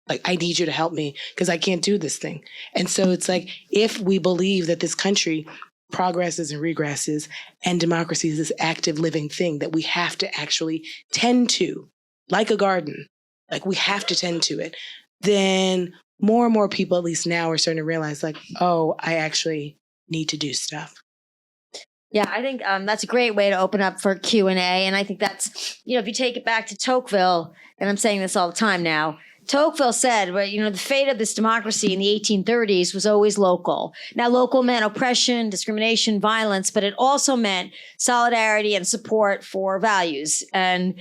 Like, I need you to help me because I can't do this thing. And so it's like, if we believe that this country progresses and regresses and democracy is this active living thing that we have to actually tend to, like a garden, like we have to tend to it, then more and more people, at least now, are starting to realize like, oh, I actually need to do stuff. Yeah, I think that's a great way to open up for Q&A. And I think that's, if you take it back to Tocqueville, and I'm saying this all the time now, Tocqueville said, well, the fate of this democracy in the 1830s was always local. Now, local meant oppression, discrimination, violence, but it also meant solidarity and support for values and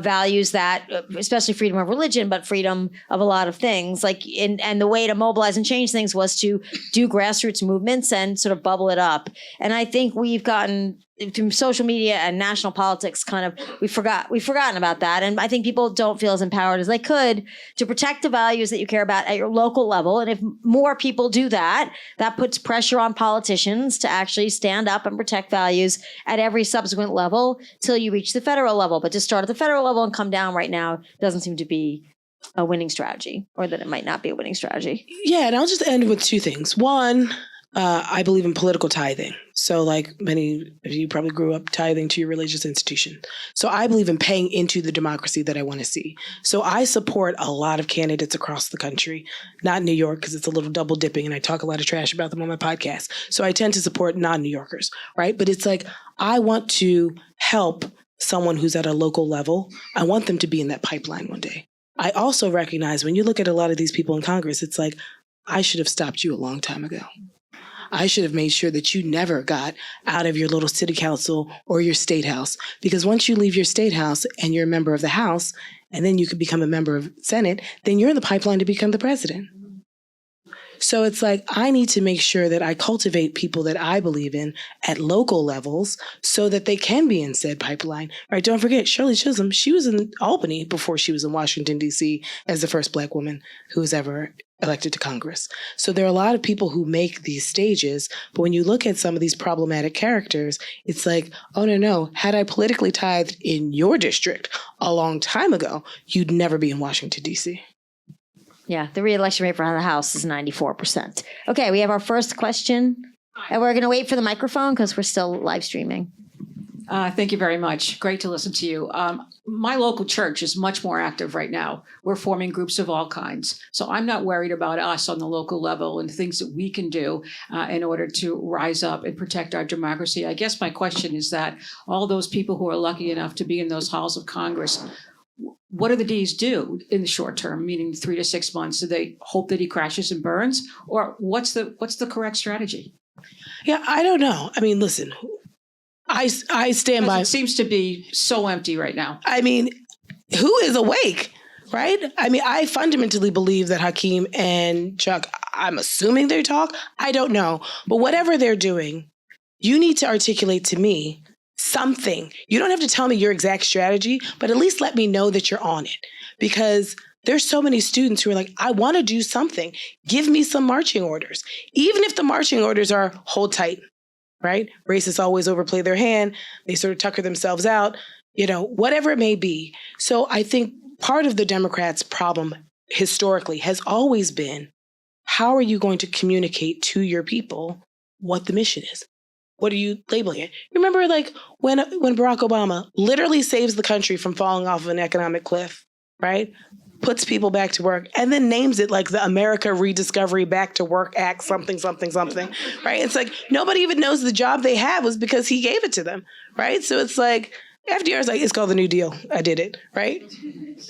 values that, especially freedom of religion, but freedom of a lot of things. And the way to mobilize and change things was to do grassroots movements and sort of bubble it up. And I think we've gotten, through social media and national politics, we've forgotten about that. And I think people don't feel as empowered as they could to protect the values that you care about at your local level. And if more people do that, that puts pressure on politicians to actually stand up and protect values at every subsequent level till you reach the federal level. But to start at the federal level and come down right now doesn't seem to be a winning strategy, or that it might not be a winning strategy. Yeah, and I'll just end with two things. One, I believe in political tithing. So like many of you probably grew up tithing to your religious institution. So I believe in paying into the democracy that I want to see. So I support a lot of candidates across the country, not New York, because it's a little double dipping and I talk a lot of trash about them on my podcast. So I tend to support non-New Yorkers, right? But it's like, I want to help someone who's at a local level. I want them to be in that pipeline one day. I also recognize when you look at a lot of these people in Congress, it's like, I should have stopped you a long time ago. I should have made sure that you never got out of your little city council or your state house. Because once you leave your state house and you're a member of the House, and then you could become a member of Senate, then you're in the pipeline to become the president. So it's like, I need to make sure that I cultivate people that I believe in at local levels so that they can be in said pipeline. Right? Don't forget, Shirley Chisholm, she was in Albany before she was in Washington, D.C. as the first Black woman who was ever elected to Congress. So there are a lot of people who make these stages, but when you look at some of these problematic characters, it's like, oh, no, had I politically tithed in your district a long time ago, you'd never be in Washington, D.C. Yeah, the re-election rate for the House is 94%. Okay, we have our first question And we're going to wait for the microphone because we're still live streaming. Thank you very much. Great to listen to you. My local church is much more active right now. We're forming groups of all kinds. So I'm not worried about us on the local level and things that we can do in order to rise up and protect our democracy. I guess my question is that all those people who are lucky enough to be in those halls of Congress, what do the Ds do in the short term, meaning 3 to 6 months? Do they hope that he crashes and burns? Or what's the correct strategy? Yeah, I don't know. I mean, listen, I stand by. It seems to be so empty right now. I mean, who is awake, right? I mean, I fundamentally believe that Hakeem and Chuck, I'm assuming they talk. I don't know. But whatever they're doing, you need to articulate to me something. You don't have to tell me your exact strategy, but at least let me know that you're on it. Because there's so many students who are like, I want to do something. Give me some marching orders. Even if the marching orders are hold tight, right? Racists always overplay their hand. They sort of tucker themselves out, whatever it may be. So I think part of the Democrats' problem historically has always been, how are you going to communicate to your people what the mission is? What are you labeling it? Remember when Barack Obama literally saves the country from falling off of an economic cliff, right? Puts people back to work, and then names it like the America Rediscovery Back to Work Act, something, right? It's like nobody even knows the job they have was because he gave it to them, right? So it's like, FDR's like, it's called the New Deal. I did it, right?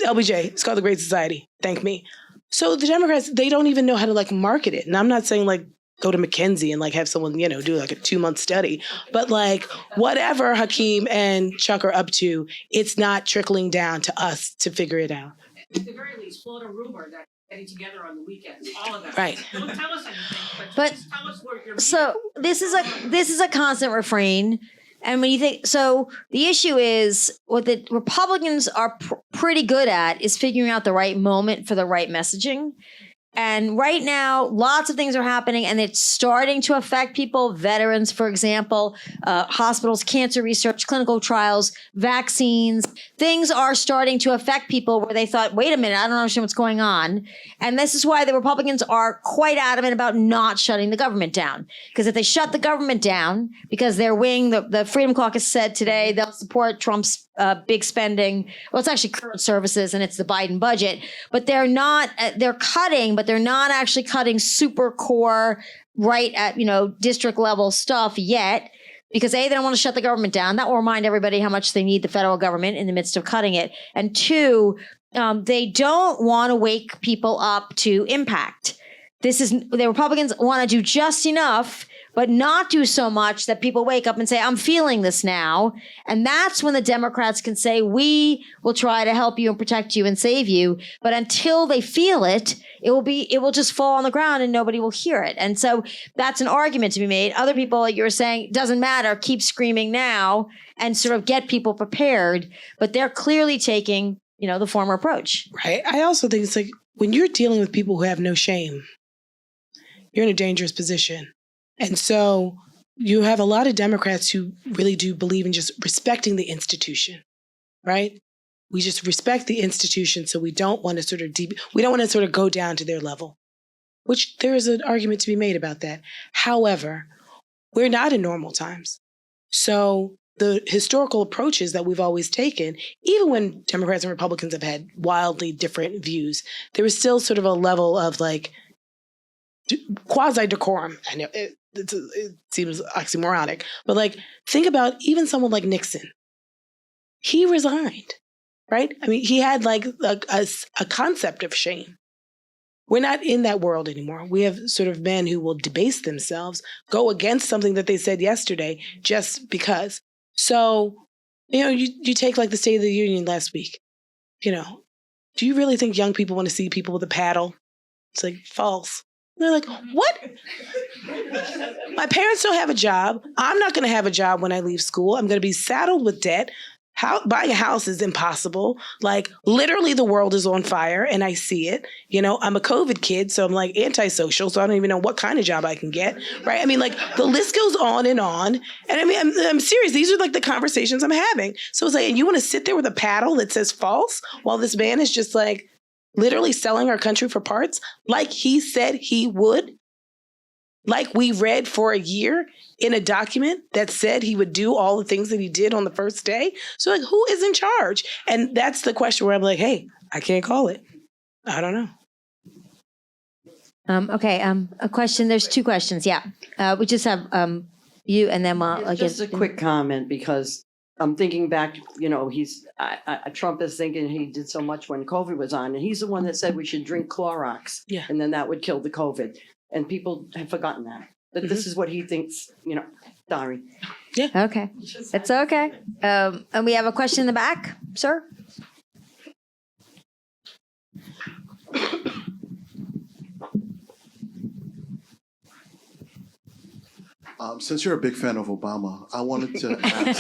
LBJ, it's called the Great Society. Thank me. So the Democrats, they don't even know how to market it. And I'm not saying go to McKinsey and have someone, do a 2-month study. But whatever Hakeem and Chuck are up to, it's not trickling down to us to figure it out. At the very least, float a rumor that getting together on the weekends, all of that. Right. Don't tell us anything, but just tell us where you're. So this is a constant refrain. And when you think, so the issue is what the Republicans are pretty good at is figuring out the right moment for the right messaging. And right now, lots of things are happening, and it's starting to affect people. Veterans, for example, hospitals, cancer research, clinical trials, vaccines. Things are starting to affect people where they thought, wait a minute, I don't understand what's going on. And this is why the Republicans are quite adamant about not shutting the government down. Because if they shut the government down, because their wing, the Freedom Caucus said today they'll support Trump's big spending. Well, it's actually current services and it's the Biden budget, but they're not, they're cutting, but they're not actually cutting super core right at, district level stuff yet, because A, they don't want to shut the government down. That will remind everybody how much they need the federal government in the midst of cutting it. And 2, they don't want to wake people up to impact. The Republicans want to do just enough, but not do so much that people wake up and say, I'm feeling this now. And that's when the Democrats can say, we will try to help you and protect you and save you. But until they feel it, it will just fall on the ground and nobody will hear it. And so that's an argument to be made. Other people, like you were saying, doesn't matter, keep screaming now and sort of get people prepared. But they're clearly taking, the former approach. Right. I also think it's when you're dealing with people who have no shame, you're in a dangerous position. And so you have a lot of Democrats who really do believe in just respecting the institution, right? We just respect the institution, so we don't want to sort of go down to their level, which there is an argument to be made about that. However, we're not in normal times. So the historical approaches that we've always taken, even when Democrats and Republicans have had wildly different views, there was still sort of a level of quasi-decorum. I know it seems oxymoronic, but think about even someone like Nixon. He resigned, right? I mean, he had a concept of shame. We're not in that world anymore. We have sort of men who will debase themselves, go against something that they said yesterday just because. So, you take the State of the Union last week. Do you really think young people want to see people with a paddle? It's false. They're like, what? My parents don't have a job. I'm not going to have a job when I leave school. I'm going to be saddled with debt. Buying a house is impossible. Literally the world is on fire and I see it. I'm a COVID kid, so I'm antisocial, so I don't even know what kind of job I can get, right? I mean, the list goes on. And I mean, I'm serious. These are the conversations I'm having. So it's and you want to sit there with a paddle that says false while this man is just literally selling our country for parts like he said he would? like we read for a year in a document that said he would do all the things that he did on the first day. So like, who is in charge? And that's the question where I'm like, hey, I can't call it. I don't know. A question. There's two questions. Yeah. We just have you and then I'll Just a quick comment, because I'm thinking back, Trump is thinking he did so much when COVID was on, and he's the one that said we should drink Clorox, Yeah. and then that would kill the COVID. And people have forgotten that. But this is what he thinks, sorry. Okay. It's okay. And we have a question in the back, sir. Since you're a big fan of Obama, I wanted to ask,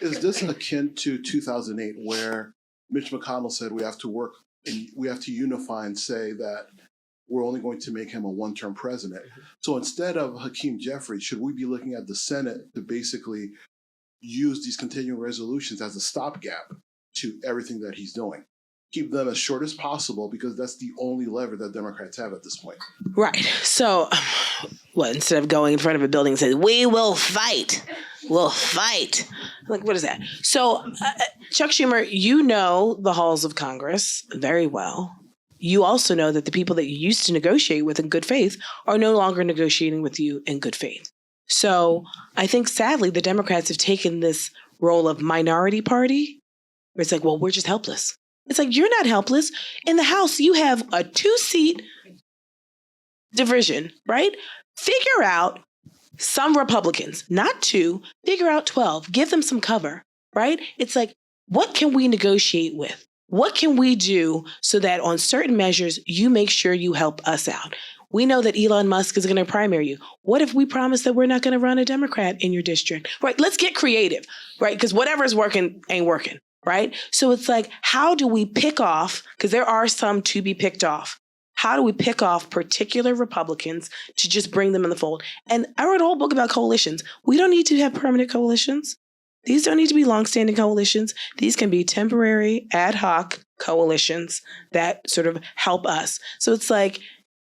is this akin to 2008, where Mitch McConnell said we have to work and we have to unify and say that we're only going to make him a one-term president? So instead of Hakeem Jeffries, should we be looking at the Senate to basically use these continuing resolutions as a stopgap to everything that he's doing? Keep them as short as possible, because that's the only lever that Democrats have at this point. Right. So, instead of going in front of a building and saying, we will fight, we'll fight. Like, what is that? So, Chuck Schumer, you know the halls of Congress very well. You also know that the people that you used to negotiate with in good faith are no longer negotiating with you in good faith. So I think, sadly, the Democrats have taken this role of minority party, where it's like, well, we're just helpless. It's like, you're not helpless. In the House, you have a 2-seat division, right? Figure out some Republicans, not 2, figure out 12, give them some cover, right? It's like, what can we negotiate with? What can we do so that on certain measures, you make sure you help us out? We know that Elon Musk is going to primary you. What if we promise that we're not going to run a Democrat in your district? Right? Let's get creative, right? Because whatever's working ain't working. Right? So it's like, how do we pick off, because there are some to be picked off. How do we pick off particular Republicans to just bring them in the fold? And I wrote a whole book about coalitions. We don't need to have permanent coalitions. These don't need to be longstanding coalitions. These can be temporary, ad hoc coalitions that sort of help us. So it's like,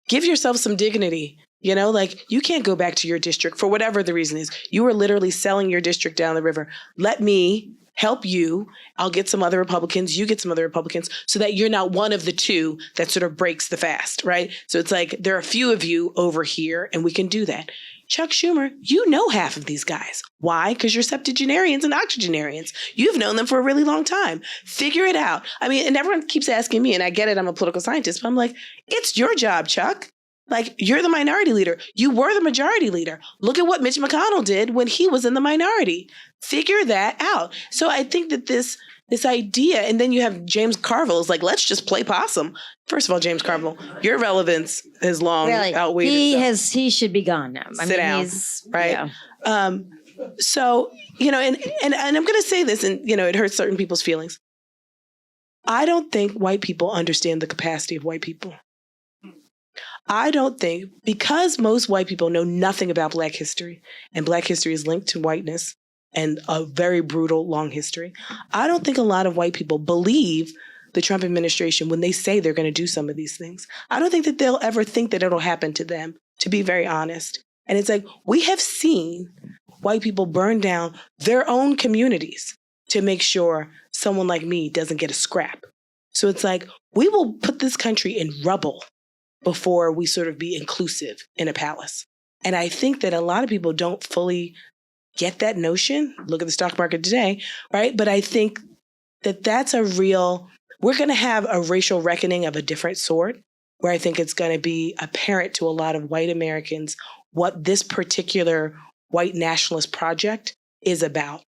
give yourself some dignity. Like, you can't go back to your district for whatever the reason is. You are literally selling your district down the river. Let me help you. I'll get some other Republicans. You get some other Republicans, so that you're not one of the two that sort of breaks the fast, right? So it's like, there are a few of you over here, and we can do that. Chuck Schumer, you know half of these guys. Why? Because you're septuagenarians and octogenarians. You've known them for a really long time. Figure it out. I mean, and everyone keeps asking me, and I get it, I'm a political scientist, but I'm like, it's your job, Chuck. Like, you're the minority leader. You were the majority leader. Look at what Mitch McConnell did when he was in the minority. Figure that out. So I think that this idea, and then you have James Carville is like, let's just play possum. First of all, James Carville, your relevance has long outweighed itself. He should be gone now. Sit down, right? Yeah. So, and I'm going to say this, and, it hurts certain people's feelings. I don't think white people understand the capacity of white people. I don't think, because most white people know nothing about Black history, and Black history is linked to whiteness and a very brutal, long history, I don't think a lot of white people believe the Trump administration when they say they're going to do some of these things. I don't think that they'll ever think that it'll happen to them, to be very honest. And it's like, we have seen white people burn down their own communities to make sure someone like me doesn't get a scrap. So it's like, we will put this country in rubble before we sort of be inclusive in a palace. And I think that a lot of people don't fully get that notion. Look at the stock market today, right? But I think that that's we're going to have a racial reckoning of a different sort, where I think it's going to be apparent to a lot of white Americans what this particular white nationalist project is about.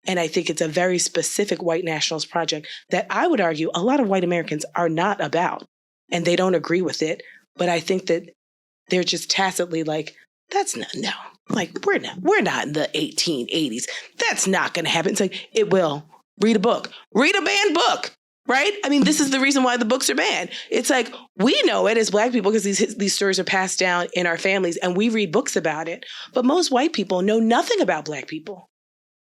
And I think it's a very specific white nationalist project that I would argue a lot of white Americans are not about. And they don't agree with it. But I think that they're just tacitly like, that's not, no. Like, we're not in the 1880s. That's not going to happen. It's like, it will. Read a book. Read a banned book, right? I mean, this is the reason why the books are banned. It's like, we know it as Black people because these stories are passed down in our families and we read books about it. But most white people know nothing about Black people.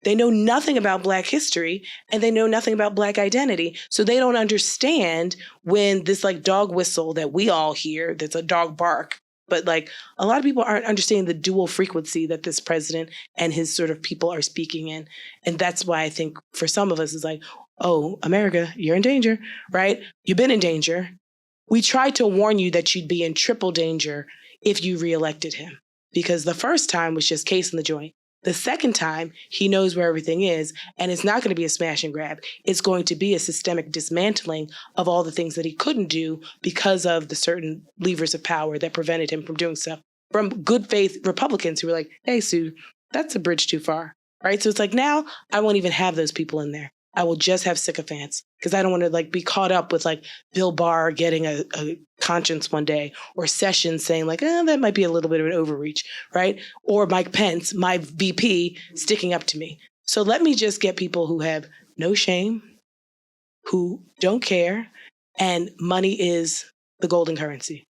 They know nothing about Black history, and they know nothing about Black identity. So they don't understand when this like dog whistle that we all hear, that's a dog bark, But like a lot of people aren't understanding the dual frequency that this president and his sort of people are speaking in. And that's why I think for some of us it's like, oh, America, you're in danger, right? You've been in danger. We tried to warn you that you'd be in triple danger if you reelected him, because the first time was just case in the joint. The second time, he knows where everything is, and it's not going to be a smash and grab. It's going to be a systemic dismantling of all the things that he couldn't do because of the certain levers of power that prevented him from doing stuff. From good faith Republicans who were like, hey, Sue, that's a bridge too far, right? So it's like now I won't even have those people in there. I will just have sycophants because I don't want to like be caught up with like Bill Barr getting a conscience one day, or Sessions saying like, that might be a little bit of an overreach, right? Or Mike Pence, my VP, sticking up to me. So let me just get people who have no shame, who don't care, and money is the golden currency.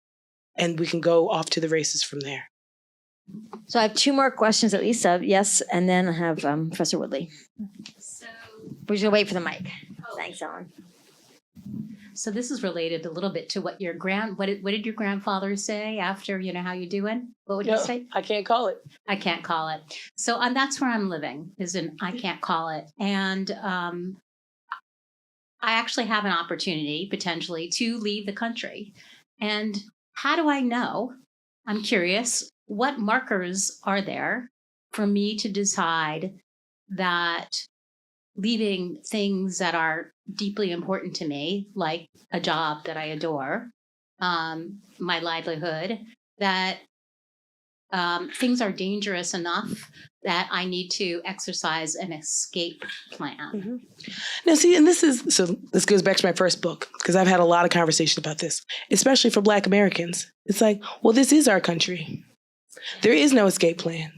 And we can go off to the races from there. So I have two more questions at least. Yes, and then I have Professor Woodley. So, We're just gonna wait for the mic. Thanks, Ellen. so this is related a little bit to what your what did your grandfather say after, how you doing? What would you say? I can't call it. I can't call it. So that's where I'm living, is in I can't call it. And I actually have an opportunity potentially to leave the country. And how do I know? I'm curious, what markers are there for me to decide that leaving things that are deeply important to me, like a job that I adore, my livelihood, that things are dangerous enough that I need to exercise an escape plan. Mm-hmm. Now, see, and this goes back to my first book, because I've had a lot of conversation about this, especially for Black Americans. It's like, well, this is our country. There is no escape plan,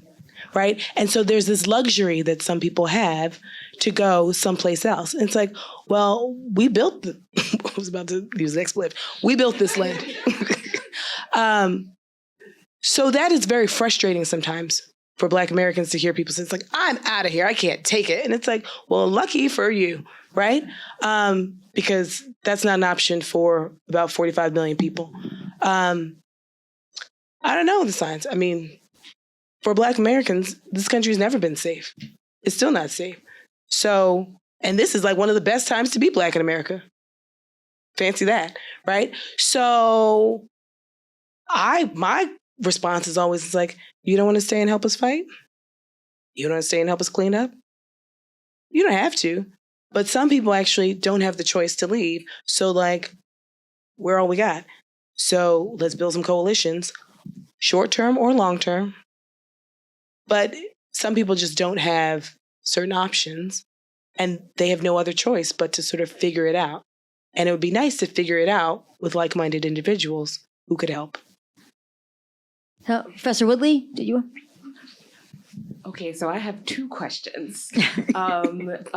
right? And so there's this luxury that some people have to go someplace else. And it's like, well, we built I was about to use an expletive. We built this land. So that is very frustrating sometimes for Black Americans to hear people say, it's like, I'm out of here. I can't take it. And it's like, well, lucky for you, right? Because that's not an option for about 45 million people. I don't know the signs. I mean, for Black Americans, this country's never been safe. It's still not safe. So, and this is like one of the best times to be Black in America. Fancy that, right? So my response is always like, you don't want to stay and help us fight? You don't want to stay and help us clean up? You don't have to. But some people actually don't have the choice to leave. So like, we're all we got. So let's build some coalitions, short term or long term. But some people just don't have certain options, and they have no other choice but to sort of figure it out. And it would be nice to figure it out with like-minded individuals who could help. Professor Woodley, did you? Okay, so I have two questions, but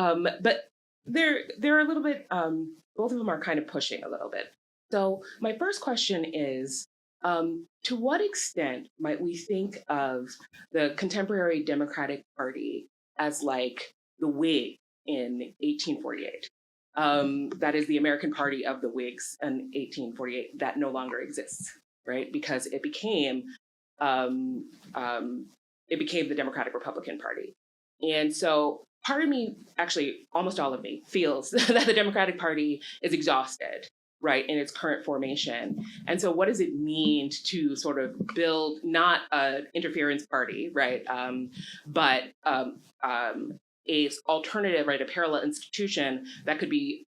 they're a little bit. Both of them are kind of pushing a little bit. So my first question is, to what extent might we think of the contemporary Democratic Party as like the Whig in 1848? That is the American Party of the Whigs in 1848 that no longer exists, right? Because it became the Democratic Republican Party. And so part of me, actually almost all of me, feels that the Democratic Party is exhausted, right, in its current formation. And so what does it mean to sort of build not an interference party, right, but a alternative, right, a parallel institution that could be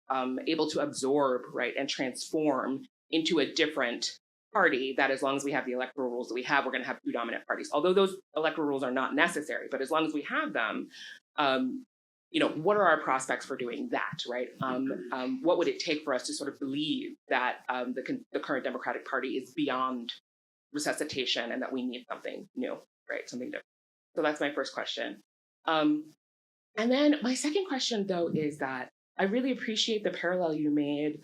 able to absorb, right, and transform into a different party that, as long as we have the electoral rules that we have, we're going to have two dominant parties. Although those electoral rules are not necessary, but as long as we have them, what are our prospects for doing that, right? What would it take for us to sort of believe that the current Democratic Party is beyond resuscitation and that we need something new, right? Something different. So that's my first question. And then my second question, though, is that I really appreciate the parallel you made,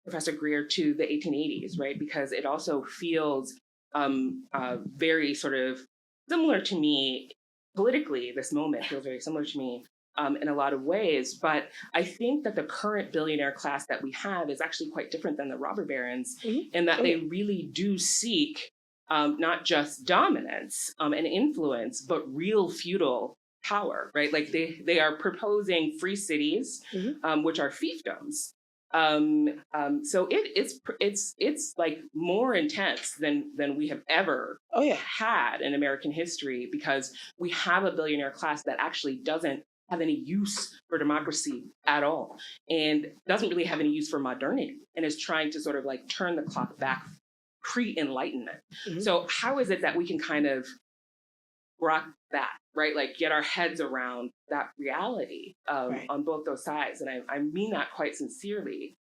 Professor Greer, to the 1880s, right? Because it also feels very sort of similar to me politically. This moment feels very similar to me in a lot of ways. But I think that the current billionaire class that we have is actually quite different than the robber barons, in that they really do seek not just dominance and influence, but real feudal power, right? Like they are proposing free cities, which are fiefdoms. So it's like more intense than we have ever had in American history, because we have a billionaire class that actually doesn't have any use for democracy at all, and doesn't really have any use for modernity, and is trying to sort of like turn the clock back pre-Enlightenment. So how is it that we can kind of rock that, right? Like get our heads around that reality on both those sides. And I mean that quite sincerely,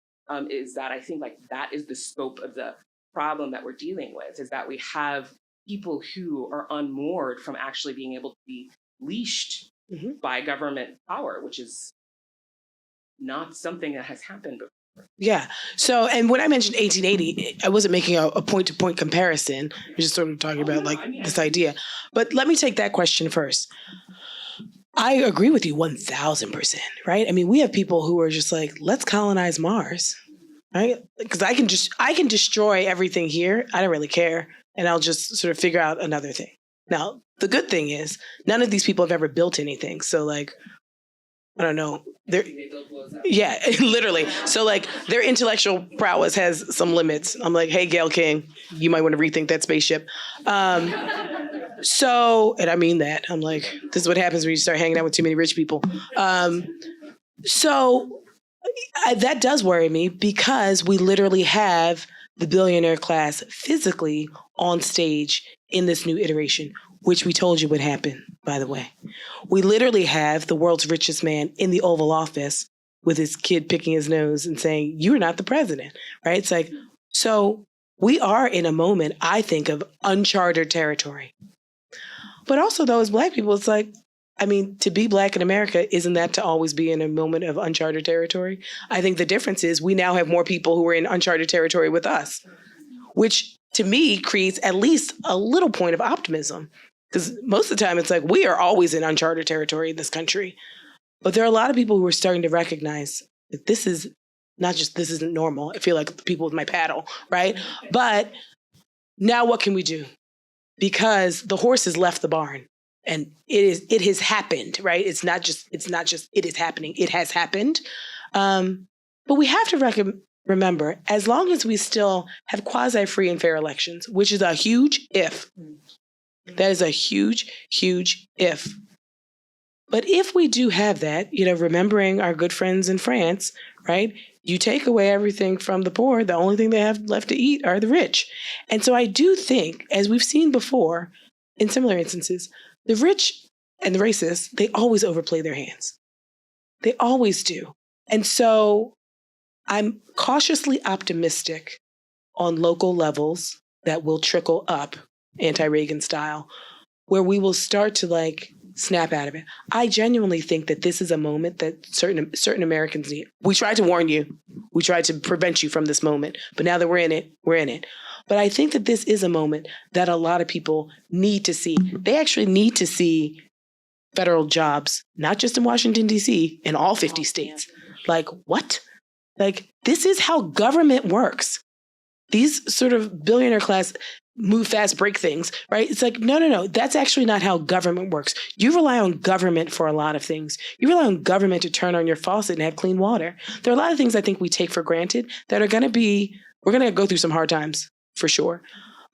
is that I think like that is the scope of the problem that we're dealing with, is that we have people who are unmoored from actually being able to be leashed by government power, which is not something that has happened before. Yeah. So, and when I mentioned 1880, I wasn't making a point-to-point comparison. I was just sort of talking about this idea. But let me take that question first. I agree with you 1,000%, right? I mean, we have people who are just like, let's colonize Mars, right? Because I can destroy everything here. I don't really care. And I'll just sort of figure out another thing. Now, the good thing is none of these people have ever built anything. So like, I don't know. Yeah, literally. So like their intellectual prowess has some limits. I'm like, hey, Gail King, you might want to rethink that spaceship. So, and I mean that. I'm like, this is what happens when you start hanging out with too many rich people. So that does worry me, because we literally have the billionaire class physically on stage in this new iteration, which we told you would happen, by the way. We literally have the world's richest man in the Oval Office with his kid picking his nose and saying, you're not the president, right? It's like, so we are in a moment, I think, of uncharted territory. But also, though, as Black people, it's like, I mean, to be Black in America, isn't that to always be in a moment of uncharted territory? I think the difference is we now have more people who are in uncharted territory with us, which to me creates at least a little point of optimism. Because most of the time it's like, we are always in uncharted territory in this country. But there are a lot of people who are starting to recognize that this is not just, this isn't normal. I feel like the people with my paddle, right? But now what can we do? Because the horse has left the barn, and it has happened, right? It's not just it is happening. It has happened. But we have to remember, as long as we still have quasi-free and fair elections, which is a huge if. That is a huge, huge if. But if we do have that, remembering our good friends in France, right? You take away everything from the poor, the only thing they have left to eat are the rich. And so I do think, as we've seen before, in similar instances, the rich and the racists, they always overplay their hands. They always do. And so I'm cautiously optimistic on local levels that will trickle up, anti-Reagan style, where we will start to snap out of it. I genuinely think that this is a moment that certain Americans need. We tried to warn you. We tried to prevent you from this moment. But now that we're in it, we're in it. But I think that this is a moment that a lot of people need to see. They actually need to see federal jobs, not just in Washington, D.C., in all 50 states. Like, what? Like, this is how government works. These sort of billionaire class move fast, break things, right? It's like, no. That's actually not how government works. You rely on government for a lot of things. You rely on government to turn on your faucet and have clean water. There are a lot of things I think we take for granted that are we're going to go through some hard times for sure.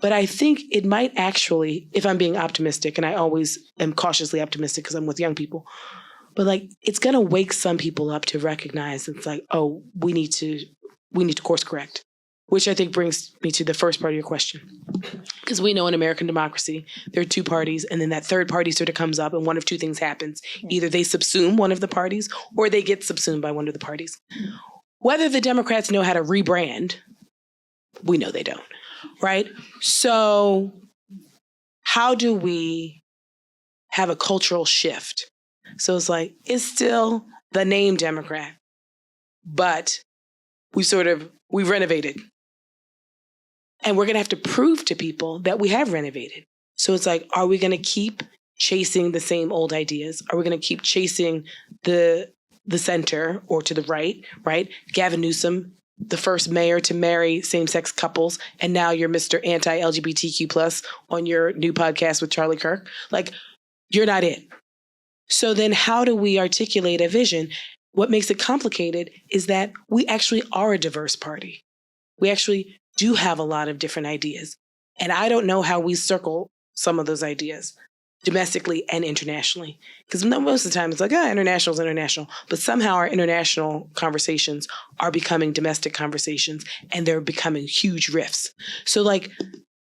But I think it might actually, if I'm being optimistic, and I always am cautiously optimistic because I'm with young people, but it's going to wake some people up to recognize it's like, oh, we need to course correct. Which I think brings me to the first part of your question. Because we know in American democracy, there are two parties, and then that third party sort of comes up, and one of two things happens. Either they subsume one of the parties, or they get subsumed by one of the parties. Whether the Democrats know how to rebrand, we know they don't, right? So how do we have a cultural shift? So it's still the name Democrat, but we've renovated. And we're going to have to prove to people that we have renovated. So it's like, are we going to keep chasing the same old ideas? Are we going to keep chasing the center or to the right? Gavin Newsom the first mayor to marry same-sex couples, and now you're Mr. Anti-LGBTQ+ on your new podcast with Charlie Kirk. Like, you're not it. So then how do we articulate a vision? What makes it complicated is that we actually are a diverse party. We actually do have a lot of different ideas. And I don't know how we circle some of those ideas domestically and internationally. Because most of the time it's like, international is international. But somehow our international conversations are becoming domestic conversations, and they're becoming huge rifts. So like,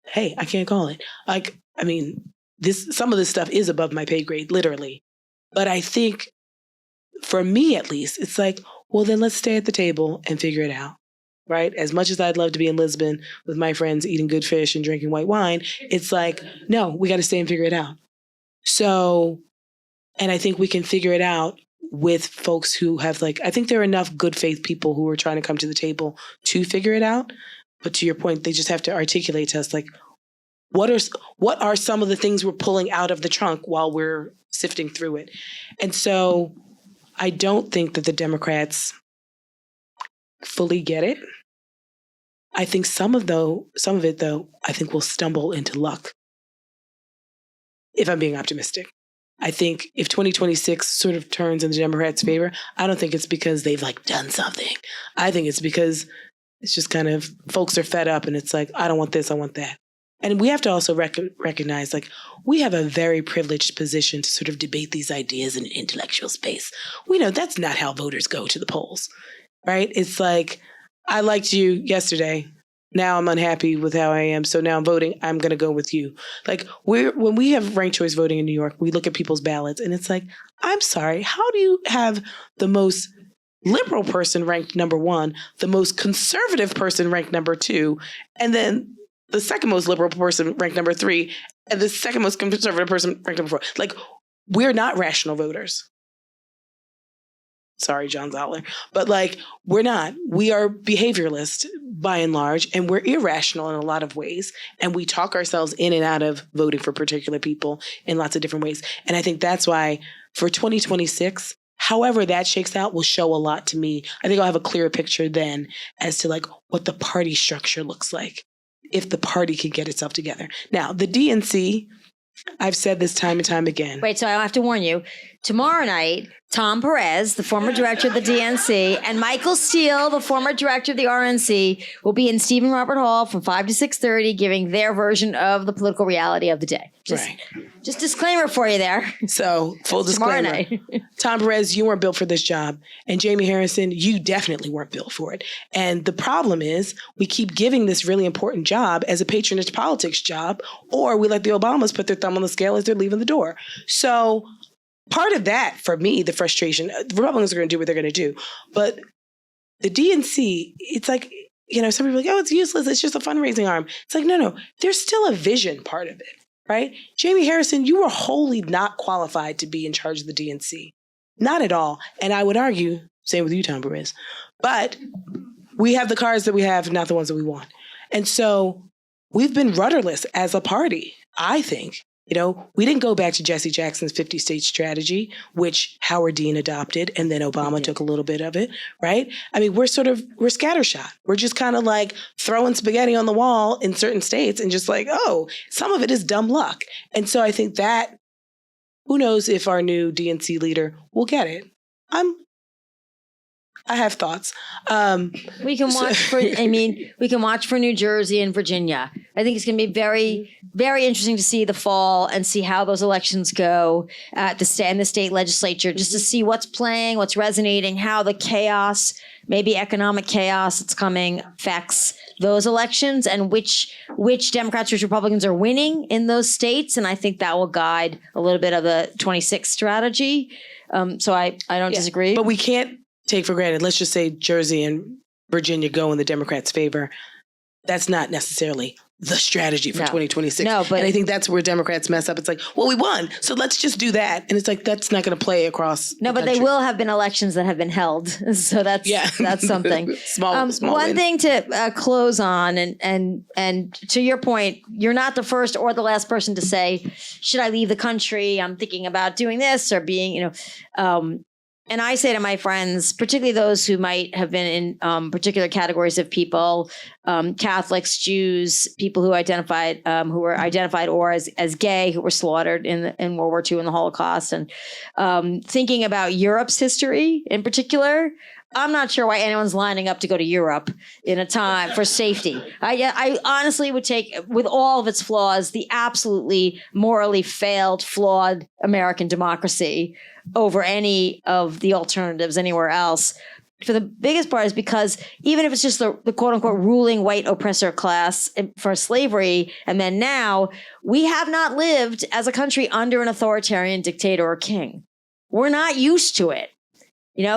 hey, I can't call it. Like, I mean, some of this stuff is above my pay grade, literally. But I think, for me at least, it's like, well, then let's stay at the table and figure it out, right? As much as I'd love to be in Lisbon with my friends eating good fish and drinking white wine, it's like, no, we got to stay and figure it out. So, and I think we can figure it out with folks who have I think there are enough good faith people who are trying to come to the table to figure it out. But to your point, they just have to articulate to us, like, what are some of the things we're pulling out of the trunk while we're sifting through it? And so I don't think that the Democrats fully get it. I think some of it, though, I think will stumble into luck, if I'm being optimistic. I think if 2026 sort of turns in the Democrats' favor, I don't think it's because they've done something. I think it's because it's just kind of folks are fed up and it's like, I don't want this, I want that. And we have to also recognize, we have a very privileged position to sort of debate these ideas in an intellectual space. We know that's not how voters go to the polls, right? It's like, I liked you yesterday. Now I'm unhappy with how I am. So now I'm voting. I'm going to go with you. When we have ranked choice voting in New York, we look at people's ballots and it's like, I'm sorry, how do you have the most liberal person ranked number 1, the most conservative person ranked number 2, and then the second most liberal person ranked number 3, and the second most conservative person ranked number 4. We're not rational voters. Sorry, John Zottler. But we're not. We are behavioralist by and large, and we're irrational in a lot of ways. And we talk ourselves in and out of voting for particular people in lots of different ways. And I think that's why for 2026, however that shakes out will show a lot to me. I think I'll have a clearer picture then as to what the party structure looks like, if the party can get itself together. Now, the DNC, I've said this time and time again. Wait, so I have to warn you. Tomorrow night, Tom Perez, the former director of the DNC, and Michael Steele, the former director of the RNC, will be in Stephen Robert Hall from 5 to 6:30, giving their version of the political reality of the day. Just disclaimer for you there. So, full disclaimer. Tom Perez, you weren't built for this job. And Jamie Harrison, you definitely weren't built for it. And the problem is we keep giving this really important job as a patronage politics job, or we let the Obamas put their thumb on the scale as they're leaving the door. So part of that, for me, the frustration, the Republicans are going to do what they're going to do. But the DNC, it's some people are like, oh, it's useless. It's just a fundraising arm. It's like, no, there's still a vision part of it. Right? Jamie Harrison, you were wholly not qualified to be in charge of the DNC. Not at all. And I would argue, same with you, Tom Perez. But we have the cards that we have, not the ones that we want. And so we've been rudderless as a party, I think. We didn't go back to Jesse Jackson's 50-state strategy, which Howard Dean adopted, and then Obama took a little bit of it, right? I mean, we're scattershot. We're just kind of throwing spaghetti on the wall in certain states and just some of it is dumb luck. And so I think that, who knows if our new DNC leader will get it. I have thoughts. We can watch for New Jersey and Virginia. I think it's going to be very, very interesting to see the fall and see how those elections go at the state legislature, just to see what's playing, what's resonating, how the chaos, maybe economic chaos that's coming, affects those elections, and which Democrats, which Republicans are winning in those states. And I think that will guide a little bit of the 26 strategy. So I don't disagree. But we can't take for granted, let's just say Jersey and Virginia go in the Democrats' favor. That's not necessarily the strategy for 2026. No, but and I think that's where Democrats mess up. It's like, well, we won, so let's just do that. And it's like, that's not going to play across the country. They will have been elections that have been held. So that's something. small one win. thing to close on, and to your point, you're not the first or the last person to say, should I leave the country? I'm thinking about doing this or being, And I say to my friends, particularly those who might have been in particular categories of people, Catholics, Jews, people who were identified or as gay, who were slaughtered in World War II and the Holocaust, and thinking about Europe's history in particular. I'm not sure why anyone's lining up to go to Europe in a time for safety. I honestly would take, with all of its flaws, the absolutely morally failed, flawed American democracy over any of the alternatives anywhere else. For the biggest part is because even if it's just the quote unquote ruling white oppressor class for slavery, and then now, we have not lived as a country under an authoritarian dictator or king. We're not used to it.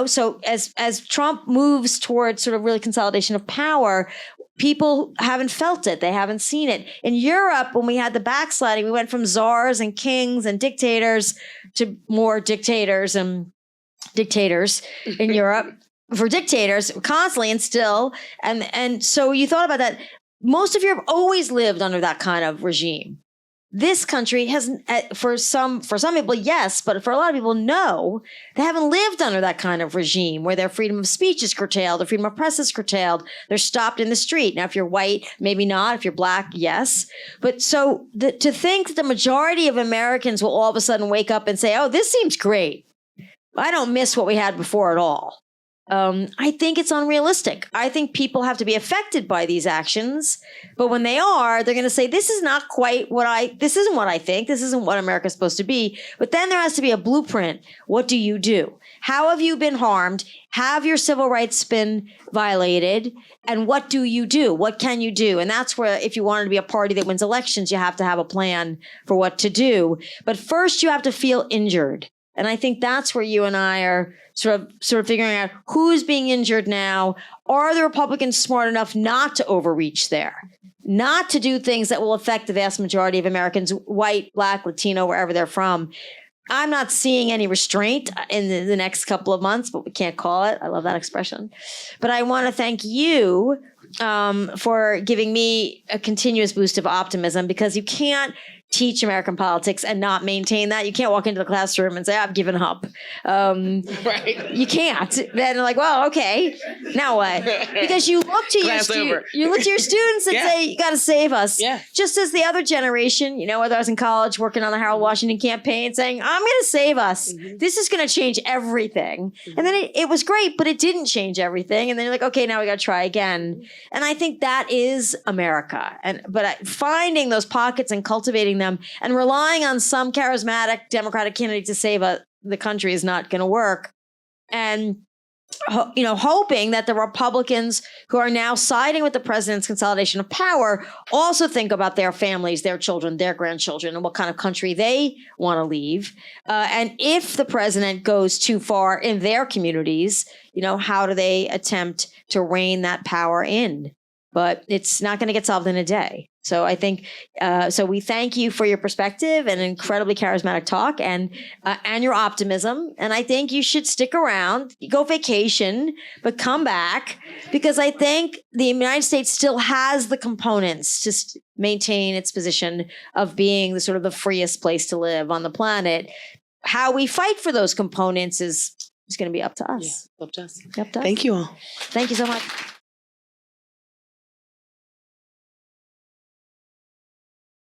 So as Trump moves towards sort of really consolidation of power, people haven't felt it. They haven't seen it. In Europe, when we had the backsliding, we went from czars and kings and dictators to more dictators and dictators in Europe for dictators constantly and still. And so you thought about that. Most of Europe always lived under that kind of regime. This country hasn't, for some people, yes, but for a lot of people, no. They haven't lived under that kind of regime where their freedom of speech is curtailed, their freedom of press is curtailed. They're stopped in the street. Now, if you're white, maybe not. If you're black, yes. But so to think that the majority of Americans will all of a sudden wake up and say, oh, this seems great. I don't miss what we had before at all. I think it's unrealistic. I think people have to be affected by these actions, but when they are, they're going to say, this is not quite this isn't what I think. This isn't what America's supposed to be. But then there has to be a blueprint. What do you do? How have you been harmed? Have your civil rights been violated? And what do you do? What can you do? And that's where, if you wanted to be a party that wins elections, you have to have a plan for what to do. But first, you have to feel injured. And I think that's where you and I are sort of figuring out who's being injured now. Are the Republicans smart enough not to overreach there, not to do things that will affect the vast majority of Americans, white, black, Latino, wherever they're from? I'm not seeing any restraint in the next couple of months, but we can't call it. I love that expression. But I want to thank you for giving me a continuous boost of optimism, because you can't teach American politics and not maintain that. You can't walk into the classroom and say, I've given up. Right. You can't. Then they're like, well, okay, now what? Because you look to your students and say, you got to save us. Yeah. Just as the other generation, whether I was in college working on the Harold Washington campaign, saying, I'm going to save us. Mm-hmm. This is going to change everything. Mm-hmm. And then it was great, but it didn't change everything. And then you're like, okay, now we got to try again. And I think that is America. But finding those pockets and cultivating them and relying on some charismatic Democratic candidate to save the country is not going to work. And hoping that the Republicans who are now siding with the president's consolidation of power also think about their families, their children, their grandchildren, and what kind of country they want to leave. And if the president goes too far in their communities, how do they attempt to rein that power in? But it's not going to get solved in a day. So I think, so we thank you for your perspective and incredibly charismatic talk and your optimism. And I think you should stick around, go vacation, but come back, because I think the United States still has the components to maintain its position of being the sort of the freest place to live on the planet. How we fight for those components is going to be up to us. Yeah, up to us. Up to us. Thank you all. Thank you so much.